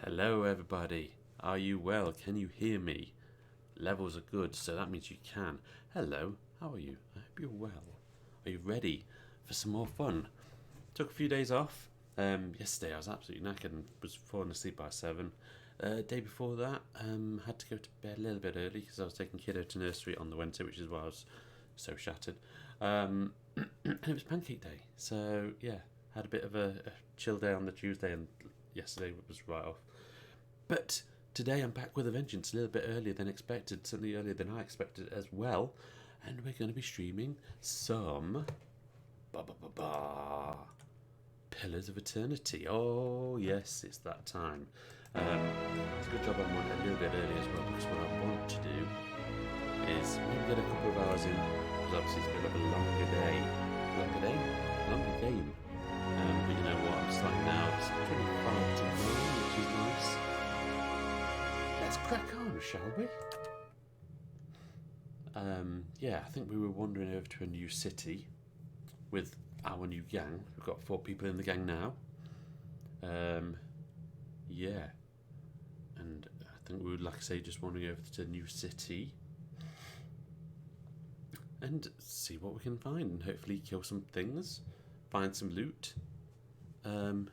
Hello everybody, are you well? Can you hear me? Levels are good, so that means you can. Hello, how are you? I hope you're well. Are you ready for some more fun? Took a few days off. Yesterday I was absolutely knackered and was falling asleep by 7. Day before that, had to go to bed a little bit early because I was taking kiddo to nursery on the Wednesday, which is why I was so shattered. And it was pancake day, so yeah, had a bit of a chill day on the Tuesday, and yesterday was right off. But today I'm back with a vengeance, a little bit earlier than expected, certainly earlier than I expected as well. And we're going to be streaming some Pillars of Eternity. Oh yes, it's that time. It's a good job I'm on a little bit early as well, because what I want to do is maybe get a couple of hours in, because obviously it's a bit of a longer game. But you know what, I'm starting now, it's 25 to 9, which is nice. Let's crack on, shall we? Yeah, I think we were wandering over to a new city with our new gang. We've got 4 people in the gang now. Yeah. And I think we would, like I say, just wandering over to a new city and see what we can find, and hopefully kill some things, find some loot, and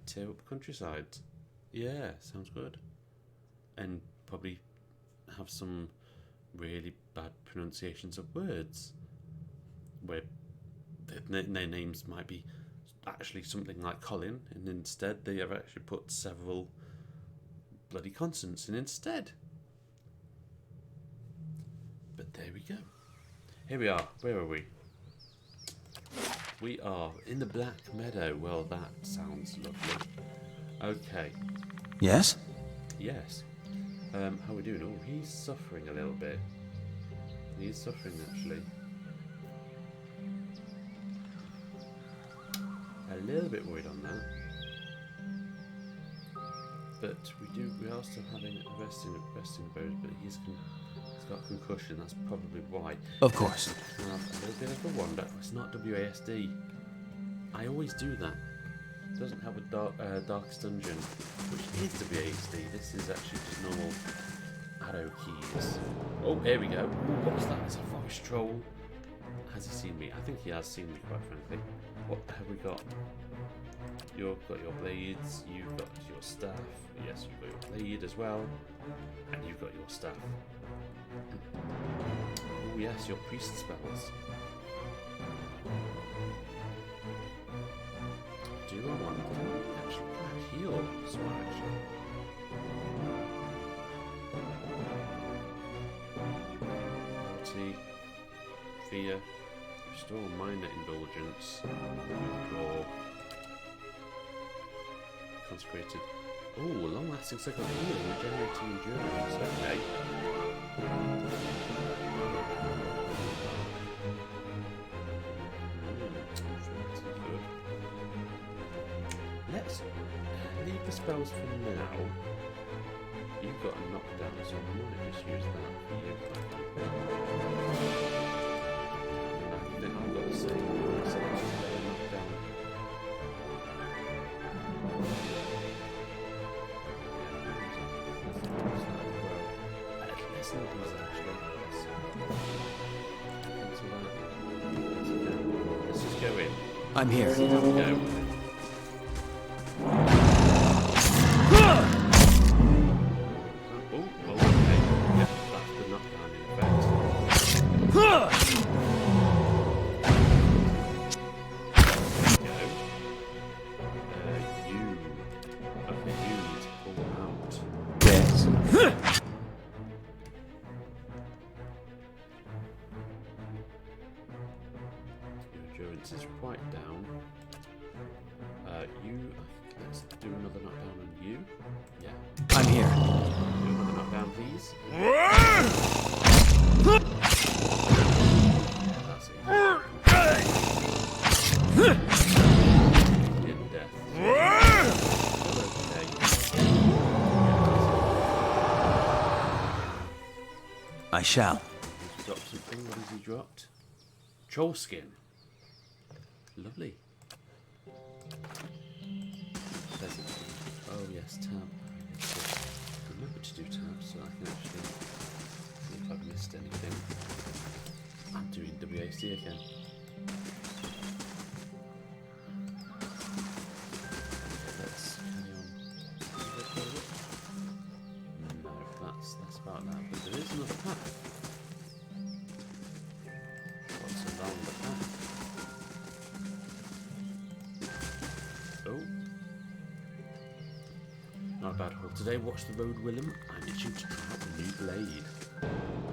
tear up the countryside. Yeah, sounds good. And probably have some really bad pronunciations of words, where their names might be actually something like Colin, and instead they have actually put several bloody consonants in instead. But there we go. Here we are. Where are we? We are in the Black Meadow. Well, that sounds lovely. Okay. Yes? Yes. How are we doing? Oh, he's suffering a little bit. He's suffering, actually. A little bit worried on that. But we are still having a resting bones, but he's got a concussion, that's probably why. Of course. A little bit of a wonder. It's not WASD. I always do that. It doesn't have a Darkest Dungeon, which is WASD. This is actually just normal arrow keys. Oh, here we go. Ooh, what was that? It's a forest troll. Has he seen me? I think he has seen me, quite frankly. What have we got? You've got your blades, you've got your staff. Yes, you've got your blade as well. And you've got your staff. Oh yes, your priest spells. Do I want to actually heal as well, actually? Ability, fear, restore minor indulgence, withdraw, consecrated. Oh, long-lasting cycle of healing, regenerating endurance. Okay. Good. Let's leave the spells for now. You've got a knockdown, so I might just use that for you. I think I've got the same. So let's just get a knockdown. Let's just go in. I'm here. There we go. Oh, okay. Yeah, that's the knockdown in effect. There we go. You. Okay, you need to pull out. Yes. Your endurance is quite down. Let's do another knockdown on you. Yeah. I'm here. Do another knockdown, please. That's it. Hidden death. I shall. He's dropped something. What has he dropped? Troll skin. Lovely. Oh yes, tab. I need to remember to do tabs so I can actually see if I've missed anything. I'm doing WAC again. Okay, let's carry on. No, that's about that. But there is another path. What's along the path? Oh. Not a bad haul. Today, watch the road, Willem. I need you to try out the new blade.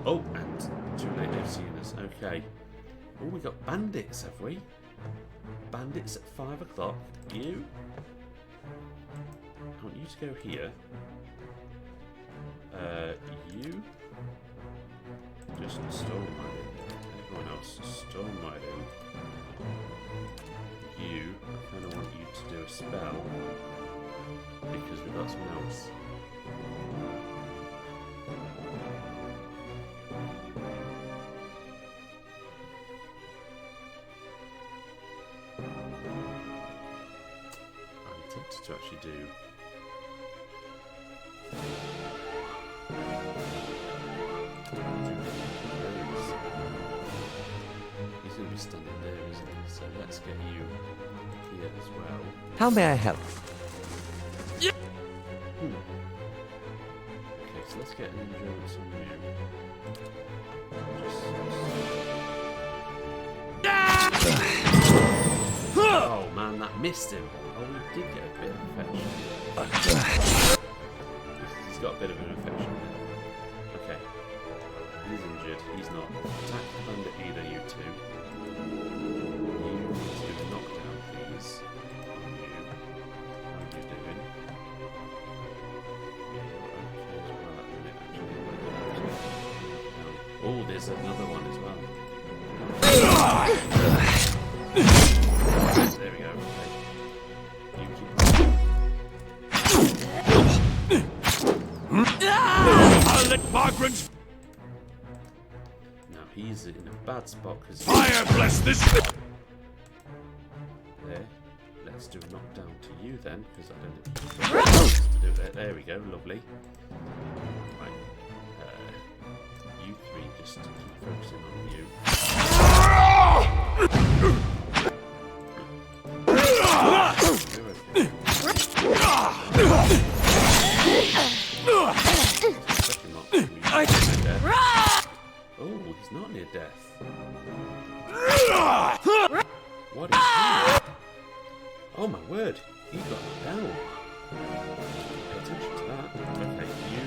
Oh, and too late, they've seen us. Okay. Oh, we got bandits, have we? Bandits at 5 o'clock. You? I want you to go here. You? Just storm right in. Everyone else, storm right in. You, I kind of want you to do a spell. Because we've got someone else. I'm tempted to actually do. He's going to be standing there, isn't he? So let's get you here as well. How may I help? Okay, so let's get an endurance on you. Oh man, that missed him. Oh, he did get a bit of infection. He's got a bit of an infection there. Okay. He's injured. He's not. Attack under either you two. You need to do a knockdown, please. On you. How are you doing? Oh, there's another one as well. There we go. Okay. You keep I'll let migrants Now he's in a bad spot because fire bless this. There. Let's do a knockdown to you then, because I don't know if to do that. There we go, lovely. Right. You three just keep focusing on you. Oh, he's not near death. What is he? Oh my word, he got knocked down. Pay attention to that. Okay, you.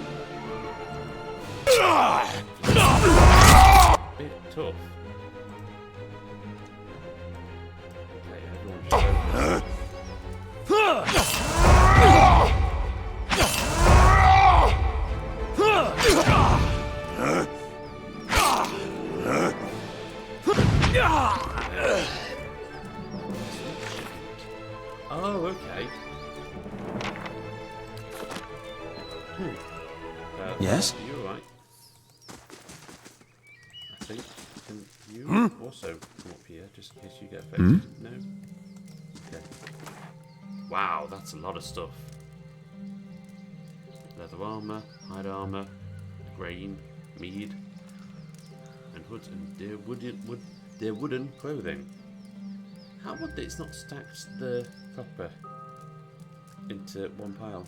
Bit tough. Okay, everyone just Oh, okay. Yes? You're right. I think. Can you also come up here just in case you get affected? No? Okay. Wow, that's a lot of stuff. Leather armour, hide armour, grain, mead, and wood and their wooden clothing. How would it's not stacked the copper into one pile?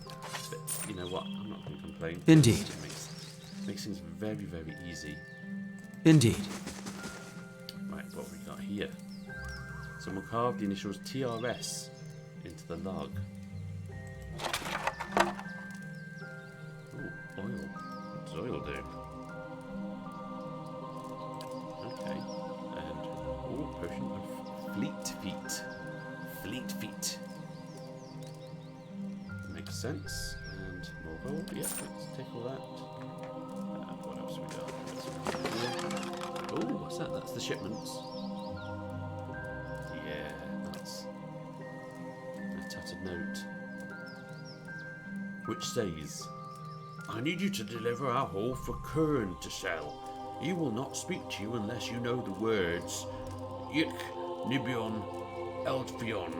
But you know what? I'm not going to complain. Indeed. It makes things very, very easy. Indeed. Right, what have we got here? Someone carved the initials TRS into the log. Ooh, oil. What does oil do? Okay. And, ooh, potion of fleet feet. Fleet feet. Makes sense. And more gold. Yep, let's take all that. What else we got? Oh, what's that? That's the shipments. Yeah, that's a tattered note. Which says, I need you to deliver our haul for Kern to sell. He will not speak to you unless you know the words Ik, Nibion, Eldfion.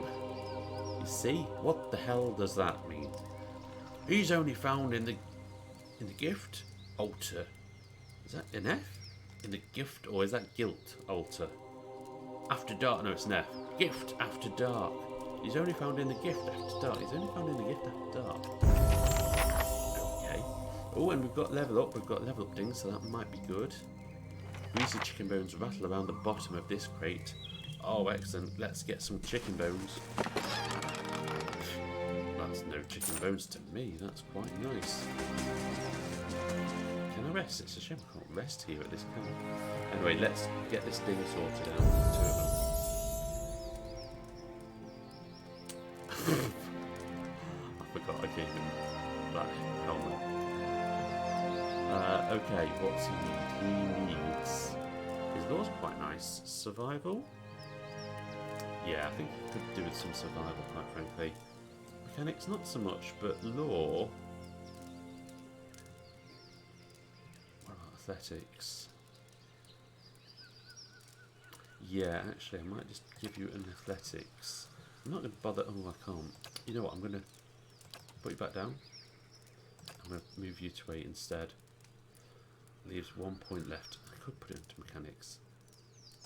You see? What the hell does that mean? He's only found in the gift altar. Is that an F? In the gift, or is that guilt altar? After dark. No, it's an F. Gift after dark. He's only found in the gift after dark. He's only found in the gift after dark. Okay. Oh, and we've got level up. We've got level up things, so that might be good. Greasy chicken bones rattle around the bottom of this crate. Oh, excellent. Let's get some chicken bones. That's no chicken bones to me. That's quite nice. Can I rest? It's a shame I can't rest here at this camp. Anyway, let's get this thing sorted out. Two of them. I forgot I gave him that helmet. Okay, what's he need? He needs... His law's quite nice. Survival? Yeah, I think he could do with some survival, quite frankly. Mechanics, not so much, but law... What about athletics? Yeah, actually, I might just give you an athletics. I'm not going to bother... Oh, I can't. You know what, I'm going to put you back down. I'm going to move you to 8 instead. Leaves 1 point left. I could put it into mechanics.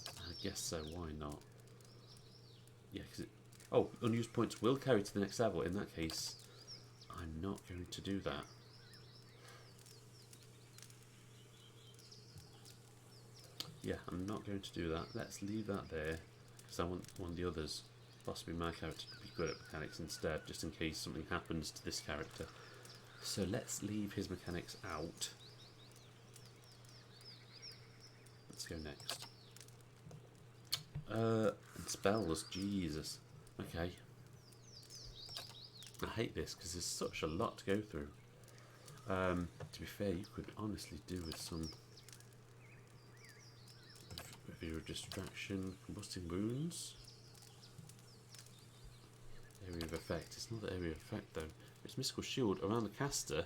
I guess so, why not? Yeah, because it... Oh, unused points will carry to the next level. In that case, I'm not going to do that. Yeah, I'm not going to do that. Let's leave that there, because I want one of the others, possibly my character, to be good at mechanics instead, just in case something happens to this character. So let's leave his mechanics out. Let's go next. And spells, Jesus. Okay. I hate this because there's such a lot to go through. To be fair, you could honestly do with some review of distraction, combusting wounds. Area of effect. It's not the area of effect though. It's mystical shield around the caster.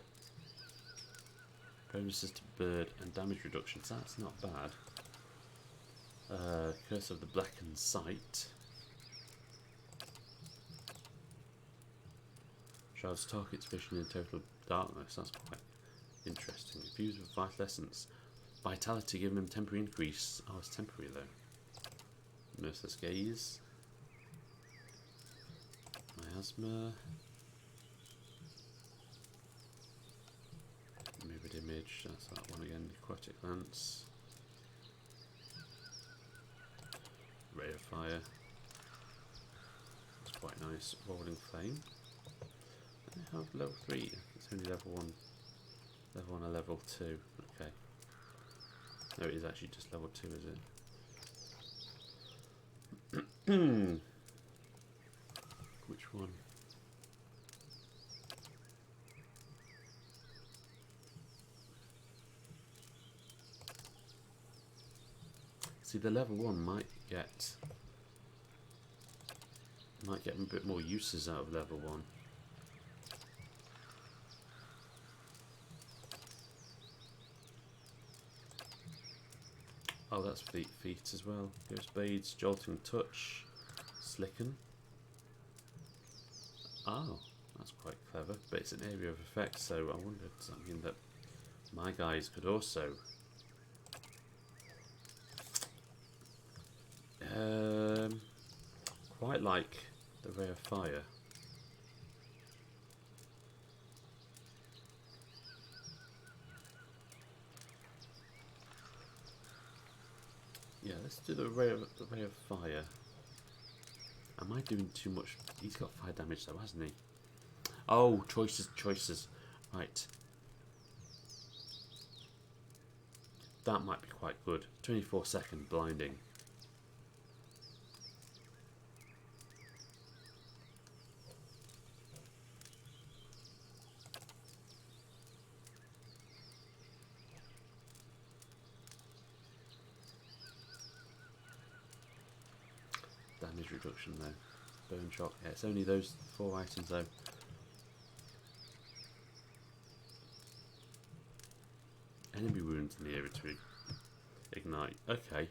Bonuses to bird and damage reduction. So that's not bad. Curse of the Blackened Sight. Shrouds target's vision in total darkness. That's quite interesting. Views with vital essence. Vitality giving him temporary increase. Oh, it's temporary though. Merciless Gaze. Miasma. Mirrored Image. That's that one again. Aquatic Lance. Ray of Fire. That's quite nice. Rolling Flame. I have level 3. It's only level 1. Level 1 and level 2. Okay. No, it is actually just level 2, is it? Which one? See, the level 1 might get a bit more uses out of level 1. Oh, that's feet as well. Ghost Blades, Jolting Touch, Slicken. Oh, that's quite clever. But it's an area of effect, so I wondered, does that mean that my guys could also... quite like the Ray of Fire. Yeah, let's do the Ray of Fire. Am I doing too much? He's got fire damage though, hasn't he? Oh, choices. Right. That might be quite good. 24-second blinding. Damage reduction though. Burn shock. Yeah, it's only those 4 items though. Enemy wounds in the area to ignite. Okay.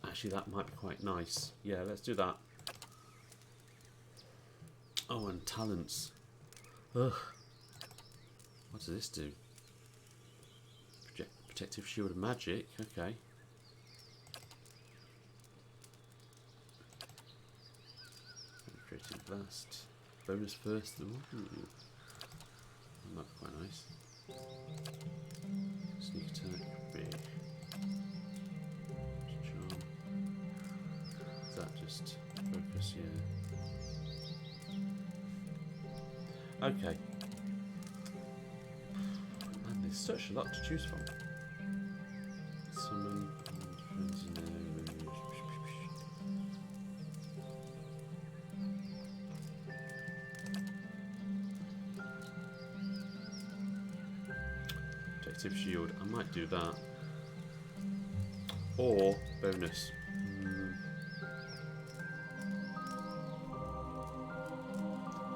Actually, that might be quite nice. Yeah, let's do that. Oh, and talents. Ugh. What does this do? Protective shield of magic. Okay. Penetrating blast. Bonus first. Ooh. That's quite nice. Sneak attack. Big. Charm. Is that just focus? Yeah. Okay. Man, there's such a lot to choose from. Summon and frenzy nose. Protective shield. I might do that. Or bonus.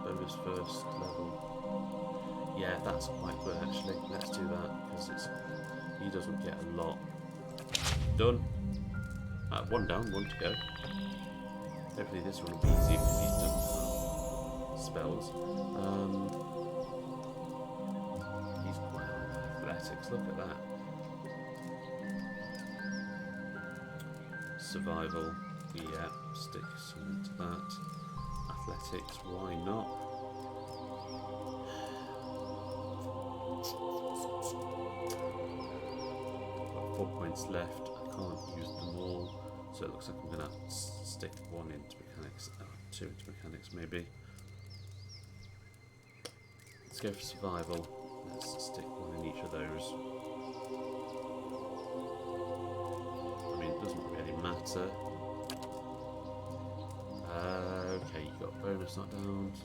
Bonus first level. Yeah, that's quite good actually. Let's do that because he doesn't get a lot. Done. One down, one to go. Hopefully this one will be easy because he doesn't have spells. He's quite on athletics. Look at that. Survival. Yeah, stick something to that. Athletics. Why not? Got 4 points left. Can't use them all, so it looks like I'm going to have to stick one into mechanics, two into mechanics maybe. Let's go for survival. Let's stick one in each of those. I mean, it doesn't really matter. Okay, you got bonus knockdowns.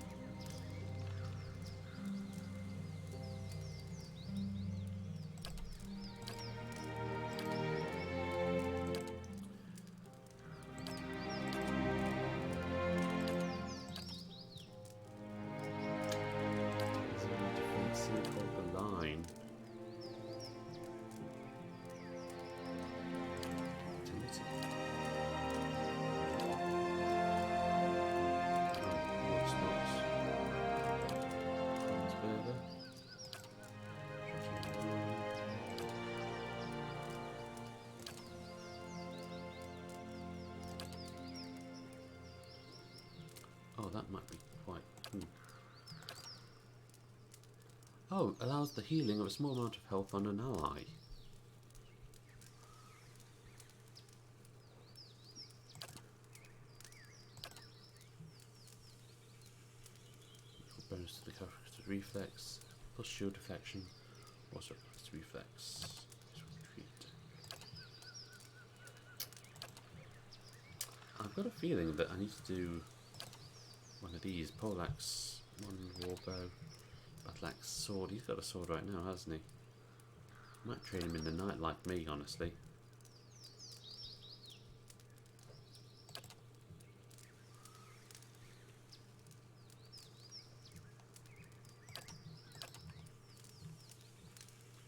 Oh, that might be quite cool. Oh, allows the healing of a small amount of health on an ally. Bonus to the character's reflex, plus shield deflection, also plus reflex. I've got a feeling that I need to do one of these. Poleaxe, one warbow, battleaxe, sword. He's got a sword right now, hasn't he? Might train him in the night like me, honestly.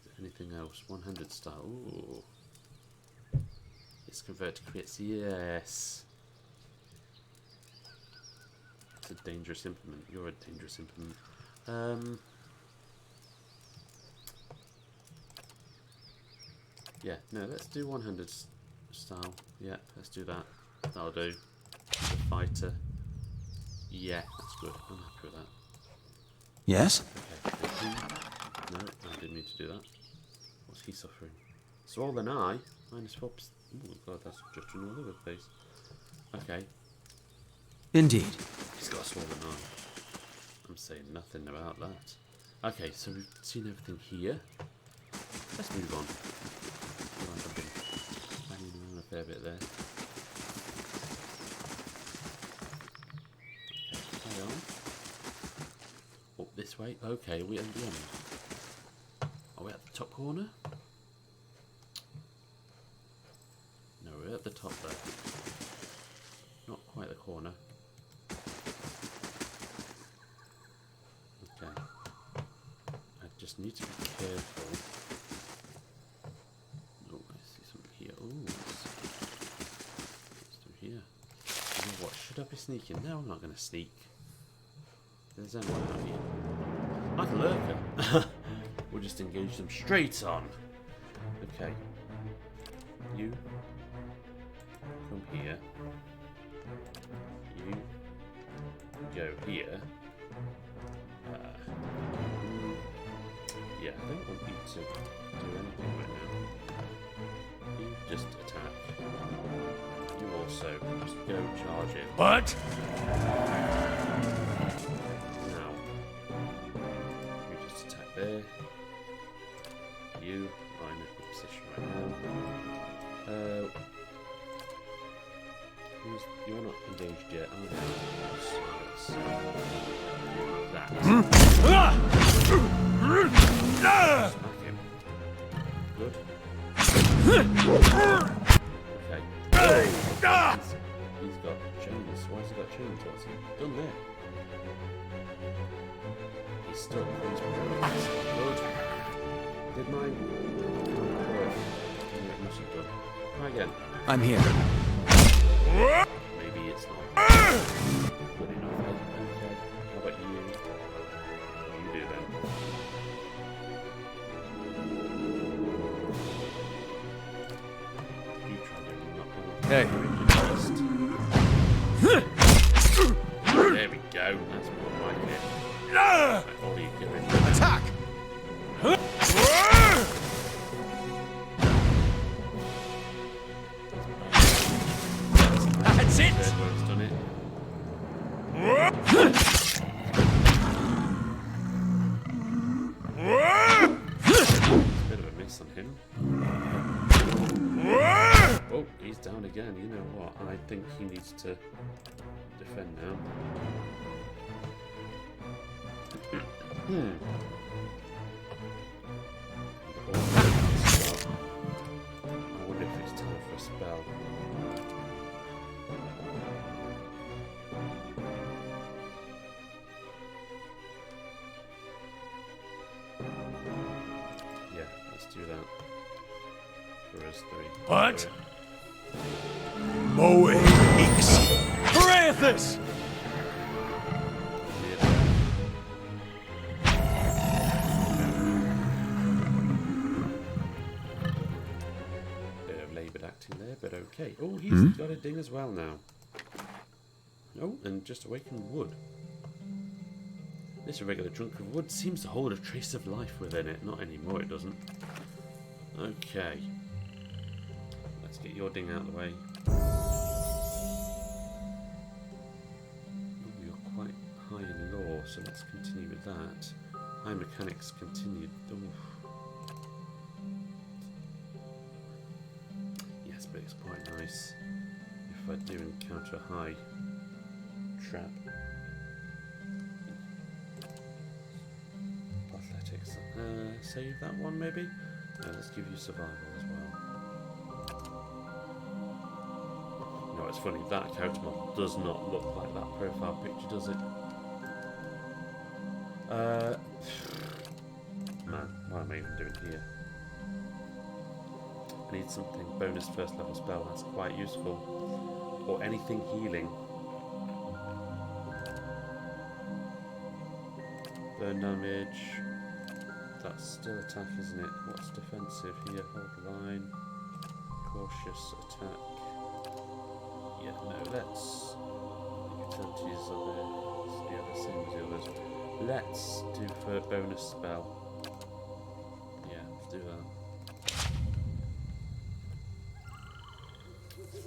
Is there anything else? 100 style. Ooh. It's convert to crits. Yes. It's a dangerous implement. You're a dangerous implement. Yeah, no, let's do 100 style. Yeah, let's do that. That'll do. The fighter. Yeah, that's good. I'm happy with that. Yes? Okay. No, I didn't mean to do that. What's he suffering? Swollen eye. -4%. Oh god, that's just all over the place. Okay. Indeed. He's got a swollen eye. I'm saying nothing about that. Okay, so we've seen everything here. Let's move on. I've been hanging around a fair bit there. Okay, carry on. Up this way. Okay, we at the end. Are we at the top corner? No, we're at the top there. Not quite the corner. Okay. I just need to be careful. Oh, I see something here. Oh, what's through here? You know what? Should I be sneaking? No, I'm not going to sneak. There's anyone out here. Like a lurker. We'll just engage them straight on. Okay. You come here. You go here. Yeah, I don't want you to do anything right now. You just attack. You also just go charge it. But Now, you just attack there. You are in a good position right now. You're not engaged yet, are you? So let's that. Smack him. Good. Okay. He's got chains. Why has he got chains? What's he done there? He's still good. Did mine work? Yeah, it must have done. Try again. I'm here. Maybe it's not good enough. Okay. How about you? You do then. You try doing that one. Hey. There we go. That's more like it. Right, what are you doing? Attack! that's it. Third where it's done it. Bit of a miss on him. Oh, he's down again. You know what? I think he needs to defend now. I wonder if it's time for a spell. Yeah, let's do that. For us three. What? Moe X. Parathus! Bit of laboured acting there, but okay. Oh, he's got a ding as well now. Oh, and just awakened wood. This irregular chunk of wood seems to hold a trace of life within it. Not anymore, it doesn't. Okay. Let's get your ding out of the way. Oh, you're quite high in lore, so let's continue with that. High mechanics continued. Oof. Yes, but it's quite nice if I do encounter a high trap. Athletics. Save that one maybe? Let's give you survival as well. No, it's funny, that couch mod does not look like that profile picture, does it? Man, what am I even doing here? I need something bonus first level spell, that's quite useful. Or anything healing. Burn damage. That's still attack, isn't it? What's defensive here? Hold the line. Cautious attack. Yeah, no, let's. The utilities are there. Yeah, the same as the others. Let's do for a bonus spell. Yeah, let's do that.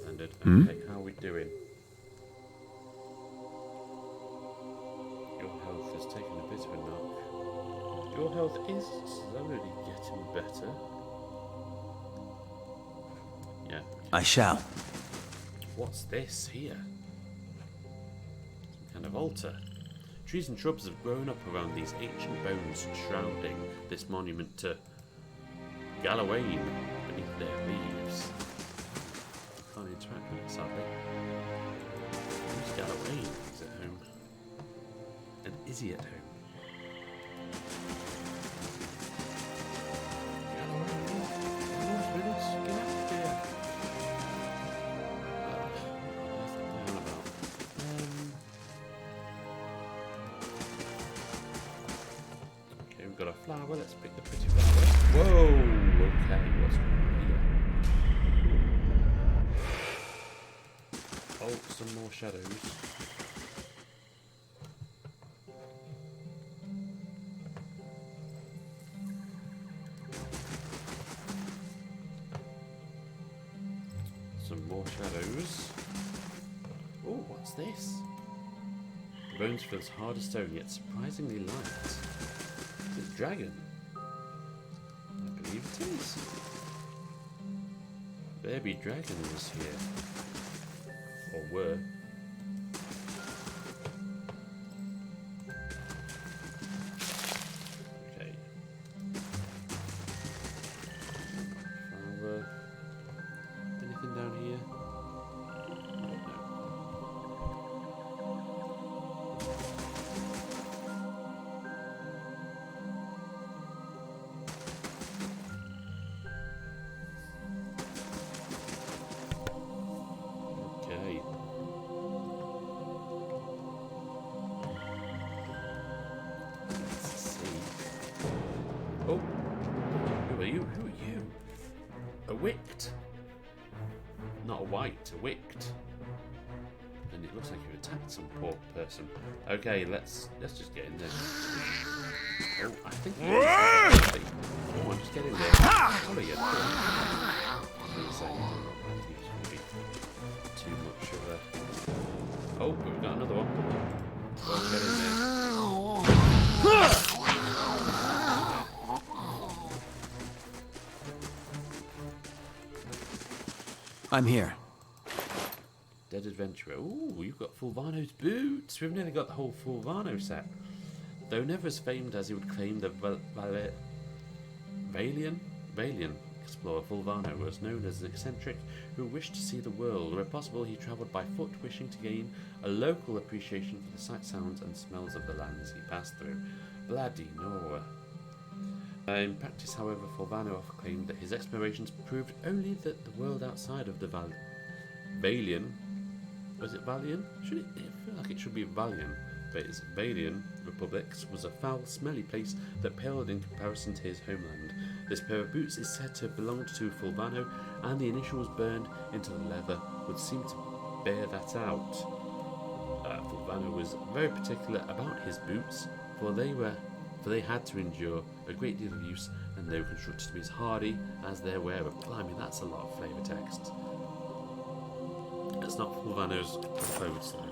Standard. Okay, how are we doing? Your health has taken a bit of a knock. Your health is slowly getting better. Yeah. I shall. What's this here? Some kind of altar. Trees and shrubs have grown up around these ancient bones shrouding this monument to Gallowayne beneath their leaves. Can't interact with it, sadly. Who's Gallowayne? He's at home. And is he at home? got a flower. Let's pick the pretty flower. Whoa! Okay, what's going on here? Oh, some more shadows. Some more shadows. Oh, what's this? The bones feels hard as stone, yet surprisingly light. Is it a dragon? I believe it is. Baby dragon is here. Or were. Okay. Flower. Anything down here? No. Okay. Let's see. Oh! Who are you? Who are you? A wicked. Not a white, a wicked. And it looks like you attacked some poor person. Okay, let's just get in there. Oh, I think. Come on, just get in there. Oh, yeah. Too much of a. Oh, but we've got another one. Well, get in there. I'm here. Dead adventurer. Ooh, you've got Fulvano's boots. We've nearly got the whole Fulvano set. Though never as famed as he would claim, the Valian explorer Fulvano was known as an eccentric who wished to see the world. Where possible, he travelled by foot, wishing to gain a local appreciation for the sights, sounds, and smells of the lands he passed through. Bloody no. In practice, however, Fulvano often claimed that his explorations proved only that the world outside of the Valian, was it Valian? I feel like it should be Valian, but it's Valian Republics was a foul, smelly place that paled in comparison to his homeland. This pair of boots is said to have belonged to Fulvano, and the initials burned into the leather would seem to bear that out. Fulvano was very particular about his boots, for they had to endure a great deal of use, and they were constructed to be as hardy as their wearer. Blimey, that's a lot of flavour text. It's not Fulvano's clothes though.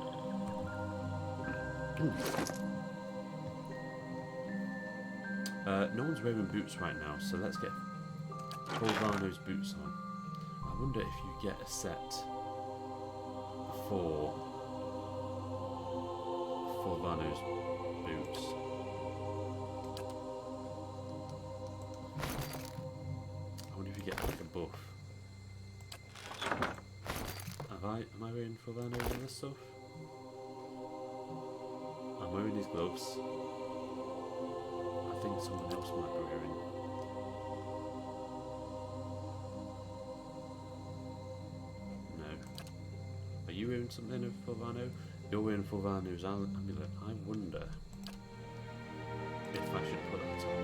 No one's wearing boots right now, so let's get Fulvano's boots on. I wonder if you get a set for Fulvano's boots. I wonder if you get like a buff. Am I wearing Fulvano's other stuff? I'm wearing his gloves. I think someone else might be wearing. No. Are you wearing something of Fulvano? You're wearing Fulvano's amulet. I wonder if I should put that on.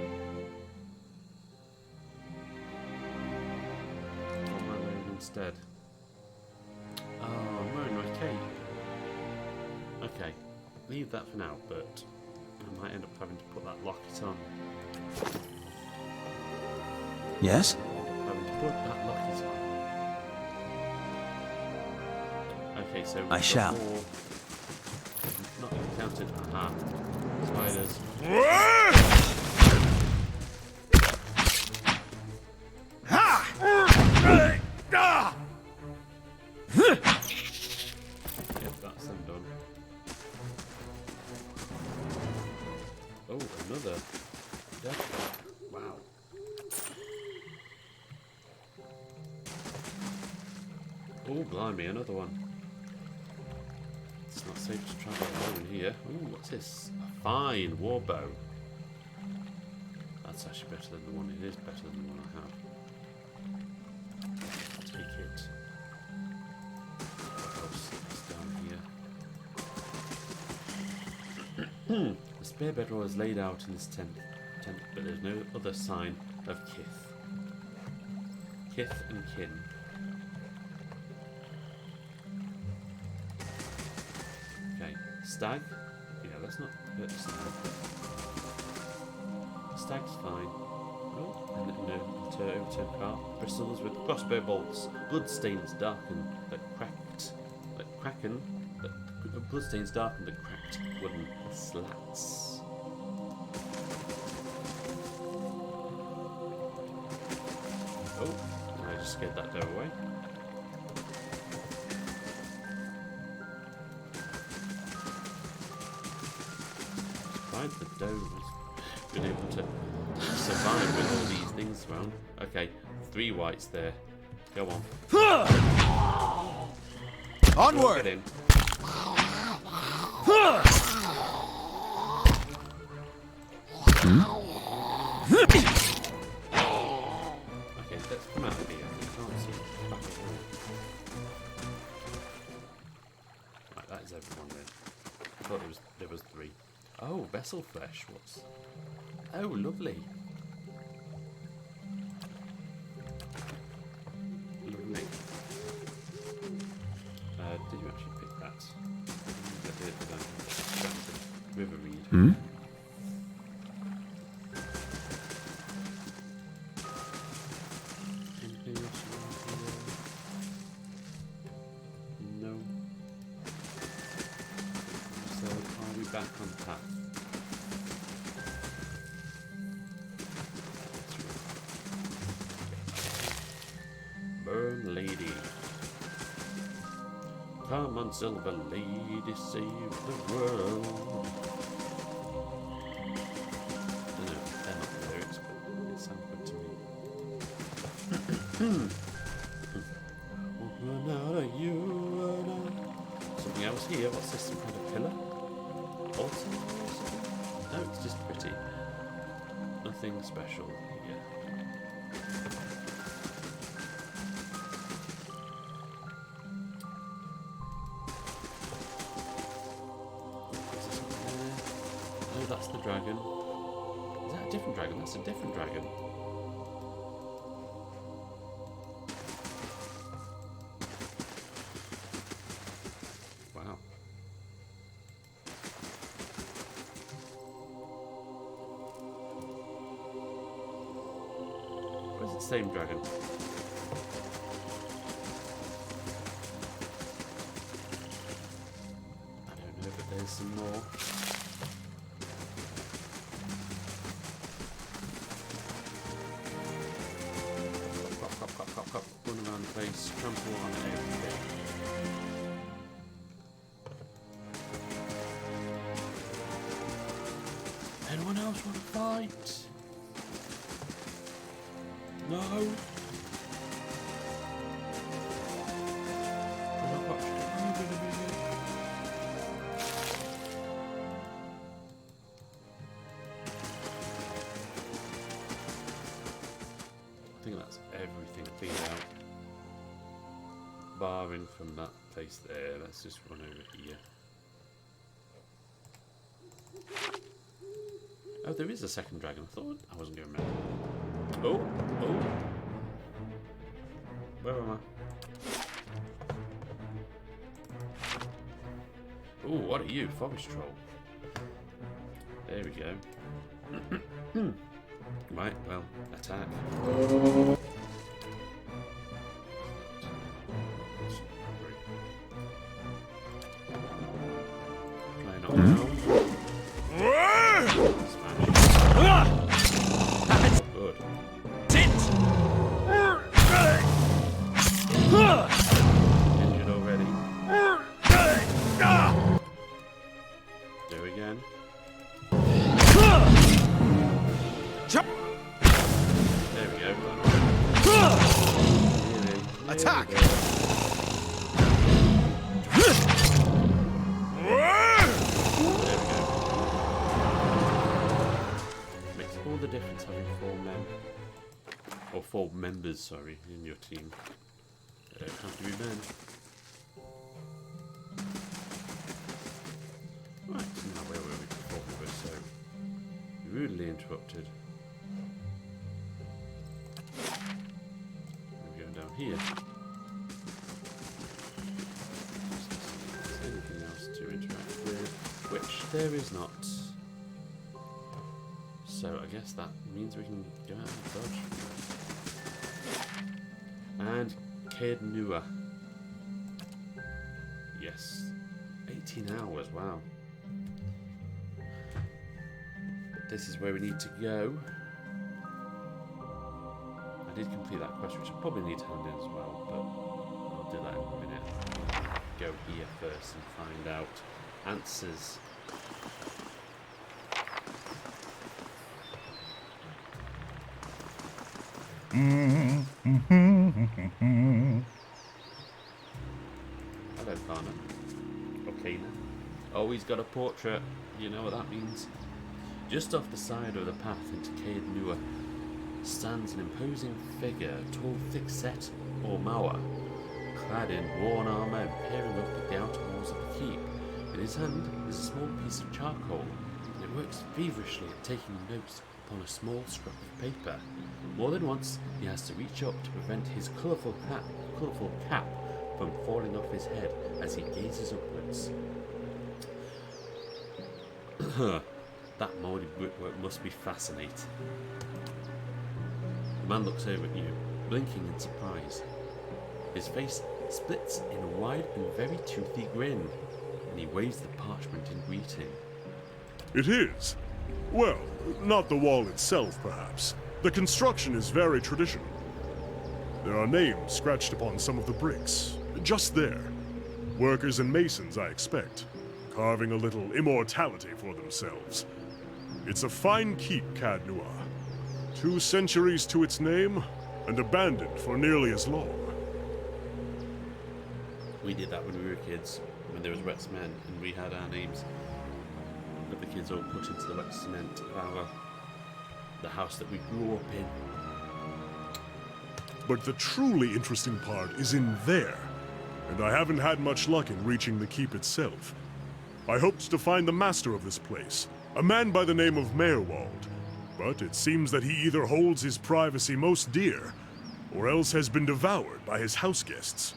What am I wearing instead? Oh, I'm wearing my cape. Okay, leave that for now, but I might end up having to put that locket on. Yes? Having to put that locket on. Okay, so I shall. Not encountered. Aha. Spiders. Yep, that's them done. Oh, another death trap. Wow. Oh, blimey, another one. It's not safe to travel alone here. Ooh, what's this? A fine war bow. That's actually better than the one. It is better than the one I have. Take it. What else is down here? The spare bedroll is laid out in this tent but there's no other sign of kith. Kith and kin. Okay, stag. Yeah, let's not hurt the stag. Stag's fine. Oh, and no, overturned car. Bristles with crossbow bolts. Bloodstains darken that cracked. That kraken. Bloodstains darken the cracked wooden slats. Oh, I just scared that doe away. Surprised the doe has been able to survive with all these things around. Okay, 3 whites there. Go on. Onward! Get in. Okay, let's come out of here. I can't see. Right, that is everyone then. I thought there was 3. Oh, vessel flesh. What's? Oh, lovely. Lovely. Did you actually pick that? I did, but I'm distracted. River reed. Hmm? Anything else you want to know? No. So are we back on path? Burn lady. Come on, silver lady, save the world. I don't know, they're not the lyrics, but it sounds good to me. Run out of you, run out. Something else here? What's this? Some kind of pillar? Altar or something? No, it's just pretty. Nothing special here. Oh, that's the dragon. Is that a different dragon? That's a different dragon. Wow. Where's the same dragon? I don't know, but there's some more. Cop, run around the place, trample on everything. Anyone else want to fight? No. I think that's everything cleared out. Barring from that place there. Let's just run over here. Oh, there is a second dragon. I thought I wasn't going to remember. Oh. Where am I? Oh, what are you? Forest troll. There we go. Right, well, attack. Try not now. Smash. Good. Injured already. Do again. There we go. Attack! There we go. Makes all the difference having 4 men. Or 4 members, sorry, in your team. They don't have to be men. Right, now where were we before we were so rudely interrupted? here? Is there anything else to interact with? Which there is not. So I guess that means we can go out and dodge. And Caed Nua. Yes. 18 hours, wow. But this is where we need to go. I did complete that quest, which I probably need to hand in as well, but I'll do that in a minute. Go here first and find out answers. Hello, Kana. Okay, now. Oh, he's got a portrait. You know what that means. Just off the side of the path into Caed Nua stands an imposing figure, tall, thick-set Ormawa, clad in worn armour and peering up at the outer walls of the keep. In his hand is a small piece of charcoal, and it works feverishly at taking notes upon a small scrap of paper. More than once, he has to reach up to prevent his colourful cap from falling off his head as he gazes upwards. That mouldy brickwork must be fascinating. The man looks over at you, blinking in surprise. His face splits in a wide and very toothy grin, and he waves the parchment in greeting. It is. Well, not the wall itself, perhaps. The construction is very traditional. There are names scratched upon some of the bricks, just there. Workers and masons, I expect, carving a little immortality for themselves. It's a fine keep, Caed Nua. 2 centuries to its name, and abandoned for nearly as long. We did that when we were kids, when there was wet cement, and we had our names of the kids all put into the wet cement of the house that we grew up in. But the truly interesting part is in there, and I haven't had much luck in reaching the keep itself. I hoped to find the master of this place, a man by the name of Meerwald, but it seems that he either holds his privacy most dear, or else has been devoured by his house guests.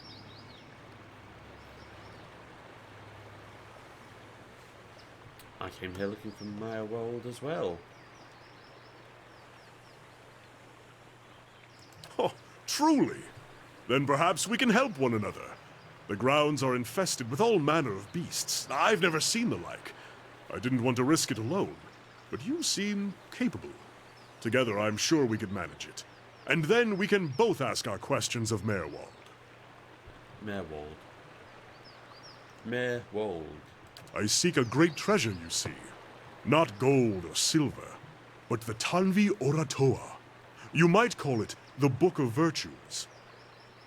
I came here looking for Meerwald as well. Oh, truly? Then perhaps we can help one another. The grounds are infested with all manner of beasts. I've never seen the like. I didn't want to risk it alone, but you seem capable. Together, I'm sure we could manage it. And then we can both ask our questions of Meerwald. Meerwald. Meerwald. I seek a great treasure, you see. Not gold or silver, but the Tanvi Oratoa. You might call it the Book of Virtues.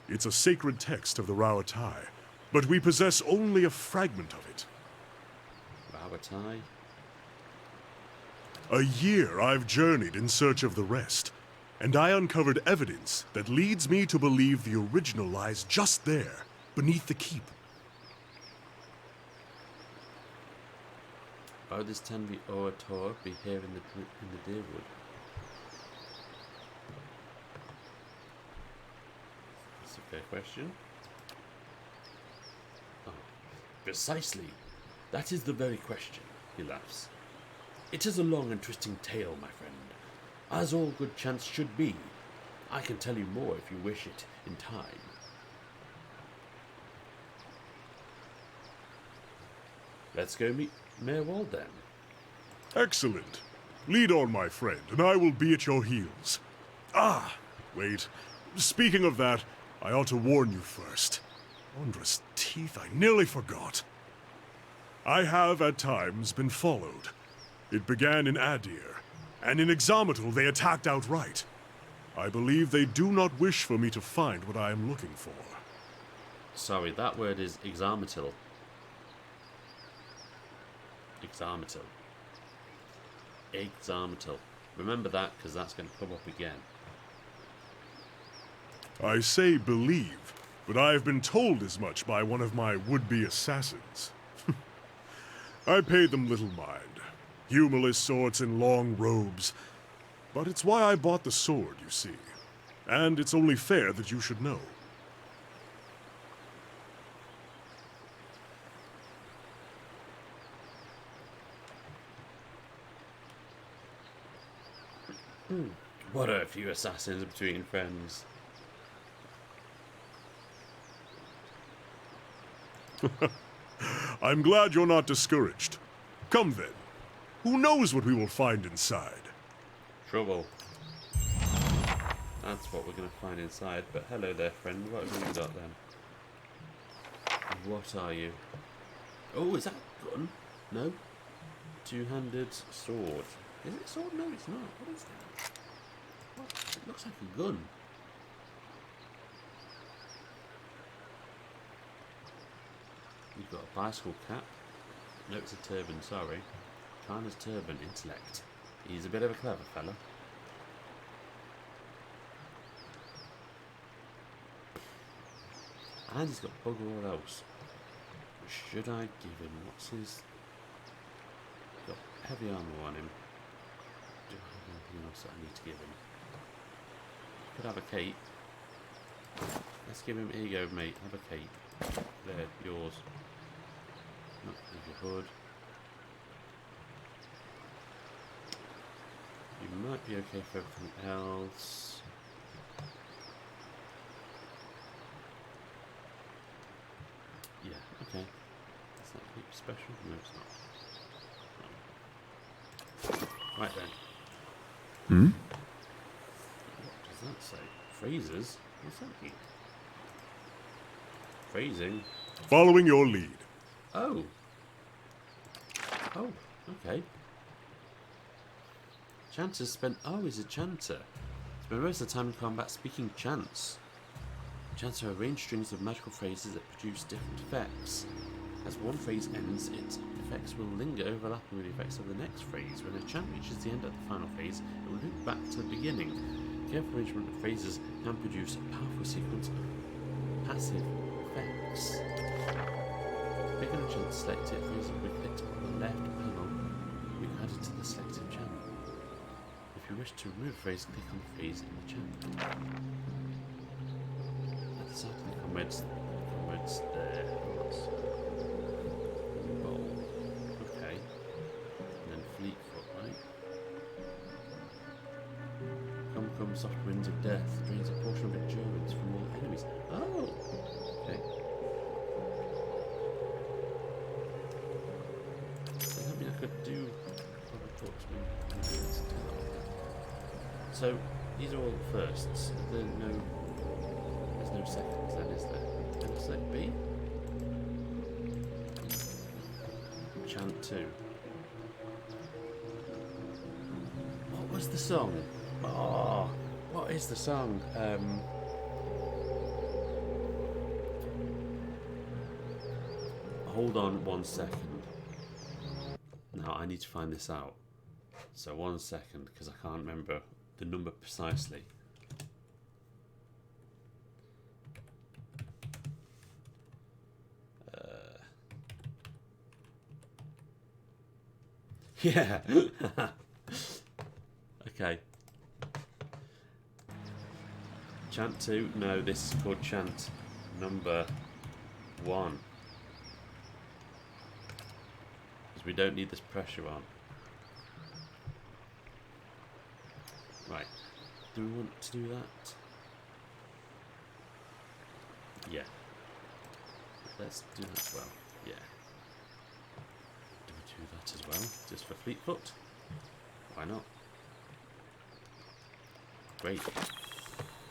It's a sacred text of the Rauatai, but we possess only a fragment of it. Rauatai? A year I've journeyed in search of the rest, and I uncovered evidence that leads me to believe the original lies just there, beneath the keep. Why would this Tanvi Orator be here in the Deerwood? That's a fair question. Oh, precisely. That is the very question, he laughs. It is a long and twisting tale, my friend. As all good chance should be. I can tell you more if you wish it in time. Let's go meet Meerwald then. Excellent. Lead on, my friend, and I will be at your heels. Ah, wait. Speaking of that, I ought to warn you first. Wondrous teeth, I nearly forgot. I have, at times, been followed. It began in Adir, and in Exometal they attacked outright. I believe they do not wish for me to find what I am looking for. Sorry, that word is Exometal. Exometal. Exometal. Remember that, because that's going to come up again. I say believe, but I have been told as much by one of my would-be assassins. I pay them little mind. Humorless sorts in long robes. But it's why I bought the sword, you see. And it's only fair that you should know. What a few assassins between friends. I'm glad you're not discouraged. Come then. Who knows what we will find inside? Trouble. That's what we're going to find inside. But hello there, friend. What have you got then? What are you? Oh, is that a gun? No. Two-handed sword. Is it a sword? No, it's not. What is that? What? It looks like a gun. You've got a bicycle cap. No, it's a turban, sorry. Kana's turban, intellect. He's a bit of a clever fella. And he's got bugger all else. Should I give him? What's his... Got heavy armour on him. Do I have anything else that I need to give him? Could have a cape. Let's give him... Here you go, mate. Have a cape. There, yours. Not your hood. You might be okay for everything else. Yeah, okay. Is that cape special? No, it's not. No. Right then. What does that say? Phrases? What's that mean? Phrasing? Following your lead. Oh. Oh, okay. Chanter's spent... Oh, he's a chanter. Spent most of the time in combat speaking chants. Chants are arranged strings of magical phrases that produce different effects. As one phrase ends, its effects will linger, overlapping with the effects of the next phrase. When a chant reaches the end of the final phase, it will loop back to the beginning. Careful arrangement of phrases can produce a powerful sequence of passive effects. Click on a chant, select it, phrase will be clicked on the left panel, will be added to the selected chant. If you wish to remove a phrase, click on the phrase in the chant. At the start of the comrades there. Roll. Okay. And then Fleetfoot, right? Come, soft winds of death, drains a portion of endurance from all enemies. Oh! Okay. Does that mean I could do So, these are all firsts. There's no seconds then, is there? Can I select B? Chant 2. What was the song? Oh, what is the song? Hold on 1 second. Now I need to find this out. So 1 second, because I can't remember the number precisely. Yeah. Okay. Chant 2. No, this is called chant number 1. Because we don't need this pressure on. Right. Do we want to do that? Yeah. Let's do that as well. Yeah. Do we do that as well? Just for Fleetfoot? Why not? Great.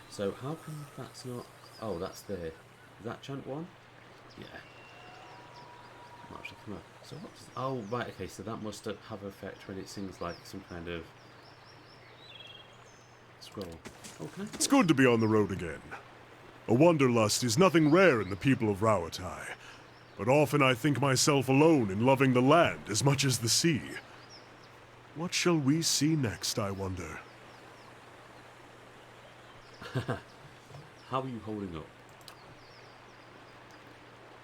So how come that's not... Oh, that's there. Is that chant 1? Yeah. Might actually come up. So what does... Oh, right, okay, so that must have effect when it sings like some kind of... scroll. Oh, can I... It's good to be on the road again. A wanderlust is nothing rare in the people of Rawatai, but often I think myself alone in loving the land as much as the sea. What shall we see next, I wonder? How are you holding up?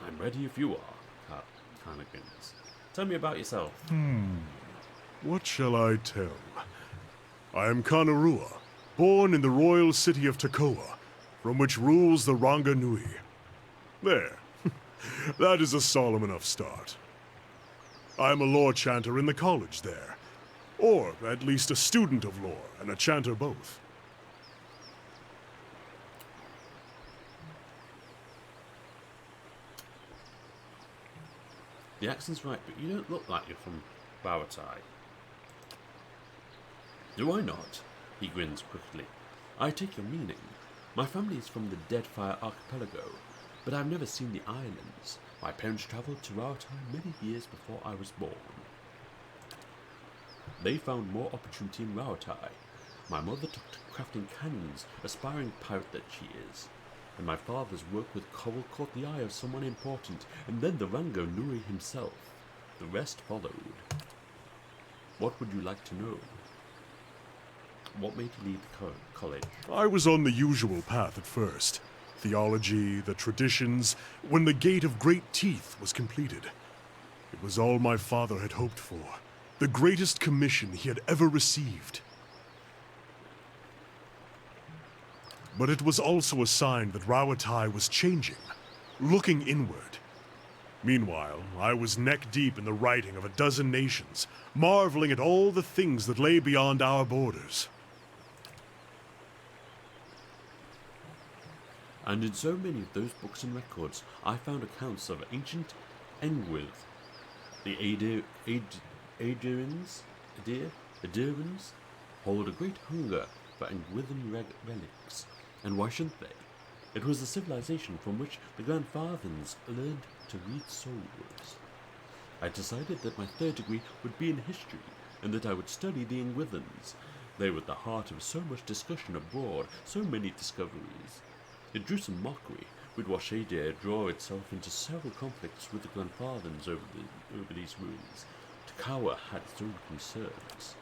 I'm ready if you are, kind of goodness. Tell me about yourself. What shall I tell? I am Kanarua, born in the royal city of Takoa, from which rules the Ranga Nui. There. That is a solemn enough start. I am a lore chanter in the college there, Or at least a student of lore and a chanter both. The accent's right, but you don't look like you're from Rawatai. Do I not? He grins quickly. I take your meaning. My family is from the Deadfire Archipelago, but I've never seen the islands. My parents travelled to Rawatai many years before I was born. They found more opportunity in Rawatai. My mother took to crafting cannons, aspiring pirate that she is. And my father's work with coral caught the eye of someone important, and then the Rango Nui himself. The rest followed. What would you like to know? What made you leave the college? I was on the usual path at first. Theology, the traditions, when the Gate of Great Teeth was completed. It was all my father had hoped for. The greatest commission he had ever received. But it was also a sign that Rawatai was changing, looking inward. Meanwhile, I was neck deep in the writing of a dozen nations, marveling at all the things that lay beyond our borders. And in so many of those books and records, I found accounts of ancient Engwith, the Adirans hold a great hunger for Engwithan relics. And why shouldn't they? It was the civilization from which the grandfathers learned to read souls. I decided that my third degree would be in history, and that I would study the Engwithans. They were at the heart of so much discussion abroad, so many discoveries. It drew some mockery, with Washadir draw itself into several conflicts with the grandfathers over these ruins. Takawa had its own concerns.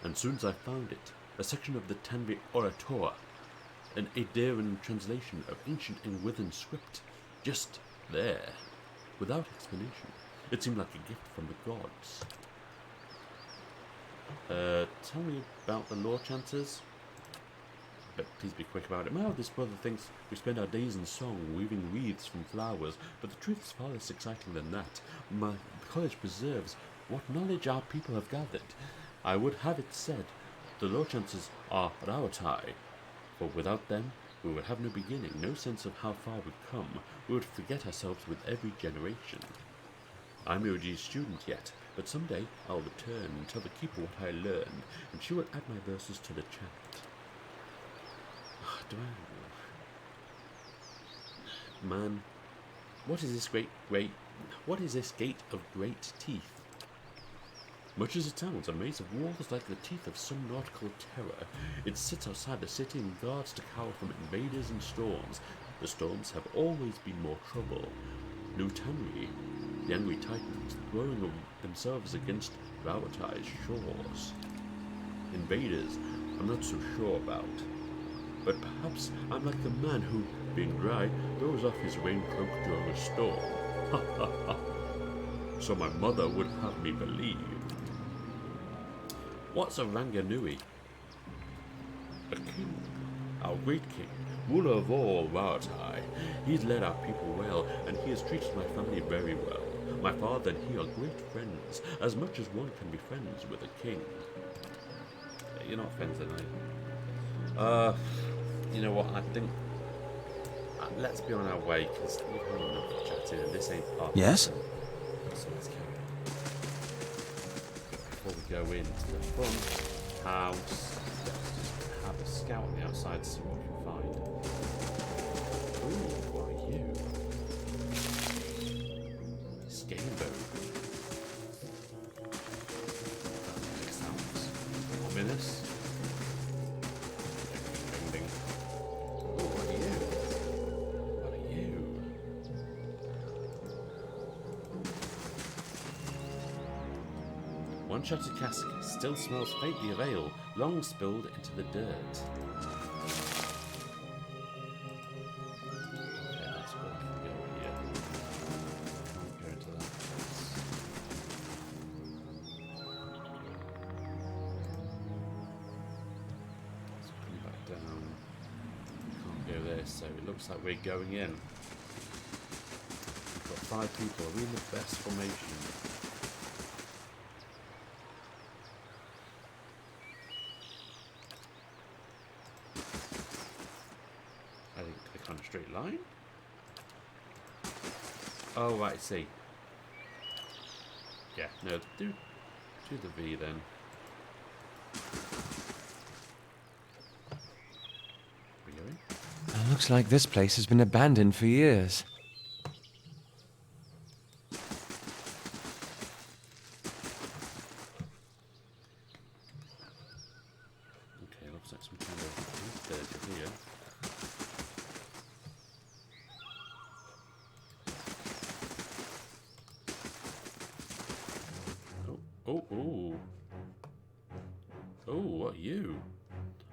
And soon as I found it, a section of the Tanvi Oratora, an Adiran translation of ancient Engwithan script, just there, without explanation. It seemed like a gift from the gods. Tell me about the law chanters. But please be quick about it. My eldest brother thinks we spend our days in song, weaving wreaths from flowers, but the truth is far less exciting than that. My college preserves what knowledge our people have gathered. I would have it said, the law chanters are Rawatai, for without them, we would have no beginning, no sense of how far we've come. We would forget ourselves with every generation. I'm a OG student yet, but someday I'll return and tell the keeper what I learned, and she will add my verses to the chant. Man, what is this what is this gate of great teeth? Much as it sounds, a maze of walls like the teeth of some nautical terror. It sits outside the city and guards to cower from invaders and storms. The storms have always been more trouble. Nutanri, the angry titans, throwing themselves against Rawatai's shores. Invaders, I'm not so sure about. But perhaps I'm like the man who, being dry, throws off his rain cloak during a storm. Ha ha ha. So my mother would have me believe. What's a Ranganui? A king. Our great king, ruler of all Rawatai. He's led our people well, and he has treated my family very well. My father and he are great friends, as much as one can be friends with a king. You're not friends, are you? You know what, I think... let's be on our way, because we've had enough chatting, and this ain't part Yes? of it. So let's carry on. Before we go into the front house, let's just have a scout on the outside, see what we can find. Ooh, what are you? Scaling That sounds ominous. One shattered cask still smells faintly of ale, long spilled into the dirt. Okay, that's where I can go here. Can't go into that place. So come back down. Can't go there, so it looks like we're going in. We've got 5 people. Are we in the best formation? straight line? Oh, right, I see. Yeah, no, do the V then. We going? Looks like this place has been abandoned for years. Okay, looks like some kind of dirty here. Oh, oh. Oh, what are you?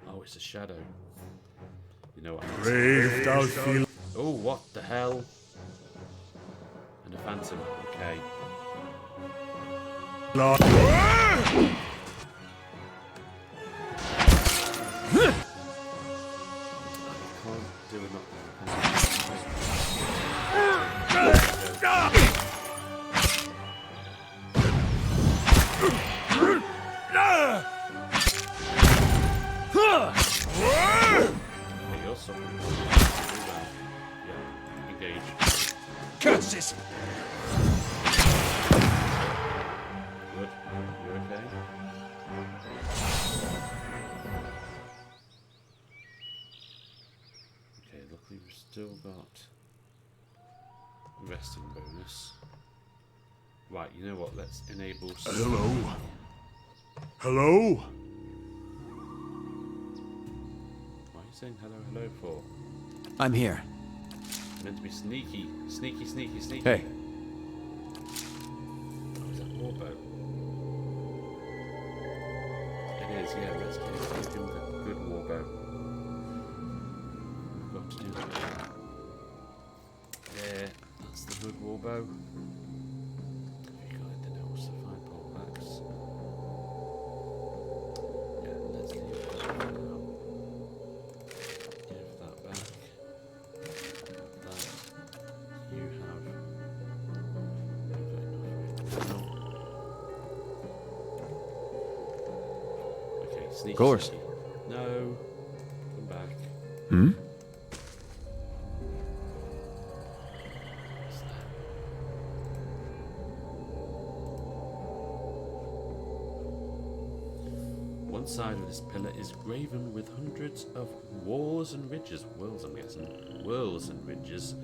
Oh, it's a shadow. You know what? Brave thou feel. Oh, what the hell? And a phantom. Okay. I can't do it. You're suffering. Yeah. Engage. Catch this! Good. You okay? Okay, luckily we've still got resting bonus. Right, you know what? Let's enable. Hello? Hello? Why are you saying hello, hello for? I'm here. Meant to be sneaky, sneaky, sneaky, sneaky. Hey. Oh, is that warbow? It is, yeah. Let's give him the good warbow. We've got to do that. Yeah, that's the good warbow. Have you got anything else to find pullbacks? Yeah, let's leave that for now. Give that back. That you have. You've got enough right now. Okay, sneaky. Of course. Sneaky. No. Come back. Hmm? What's that? One side of this pillar is graven with hundreds of whorls and ridges. Whirls, I'm guessing. Whirls and ridges.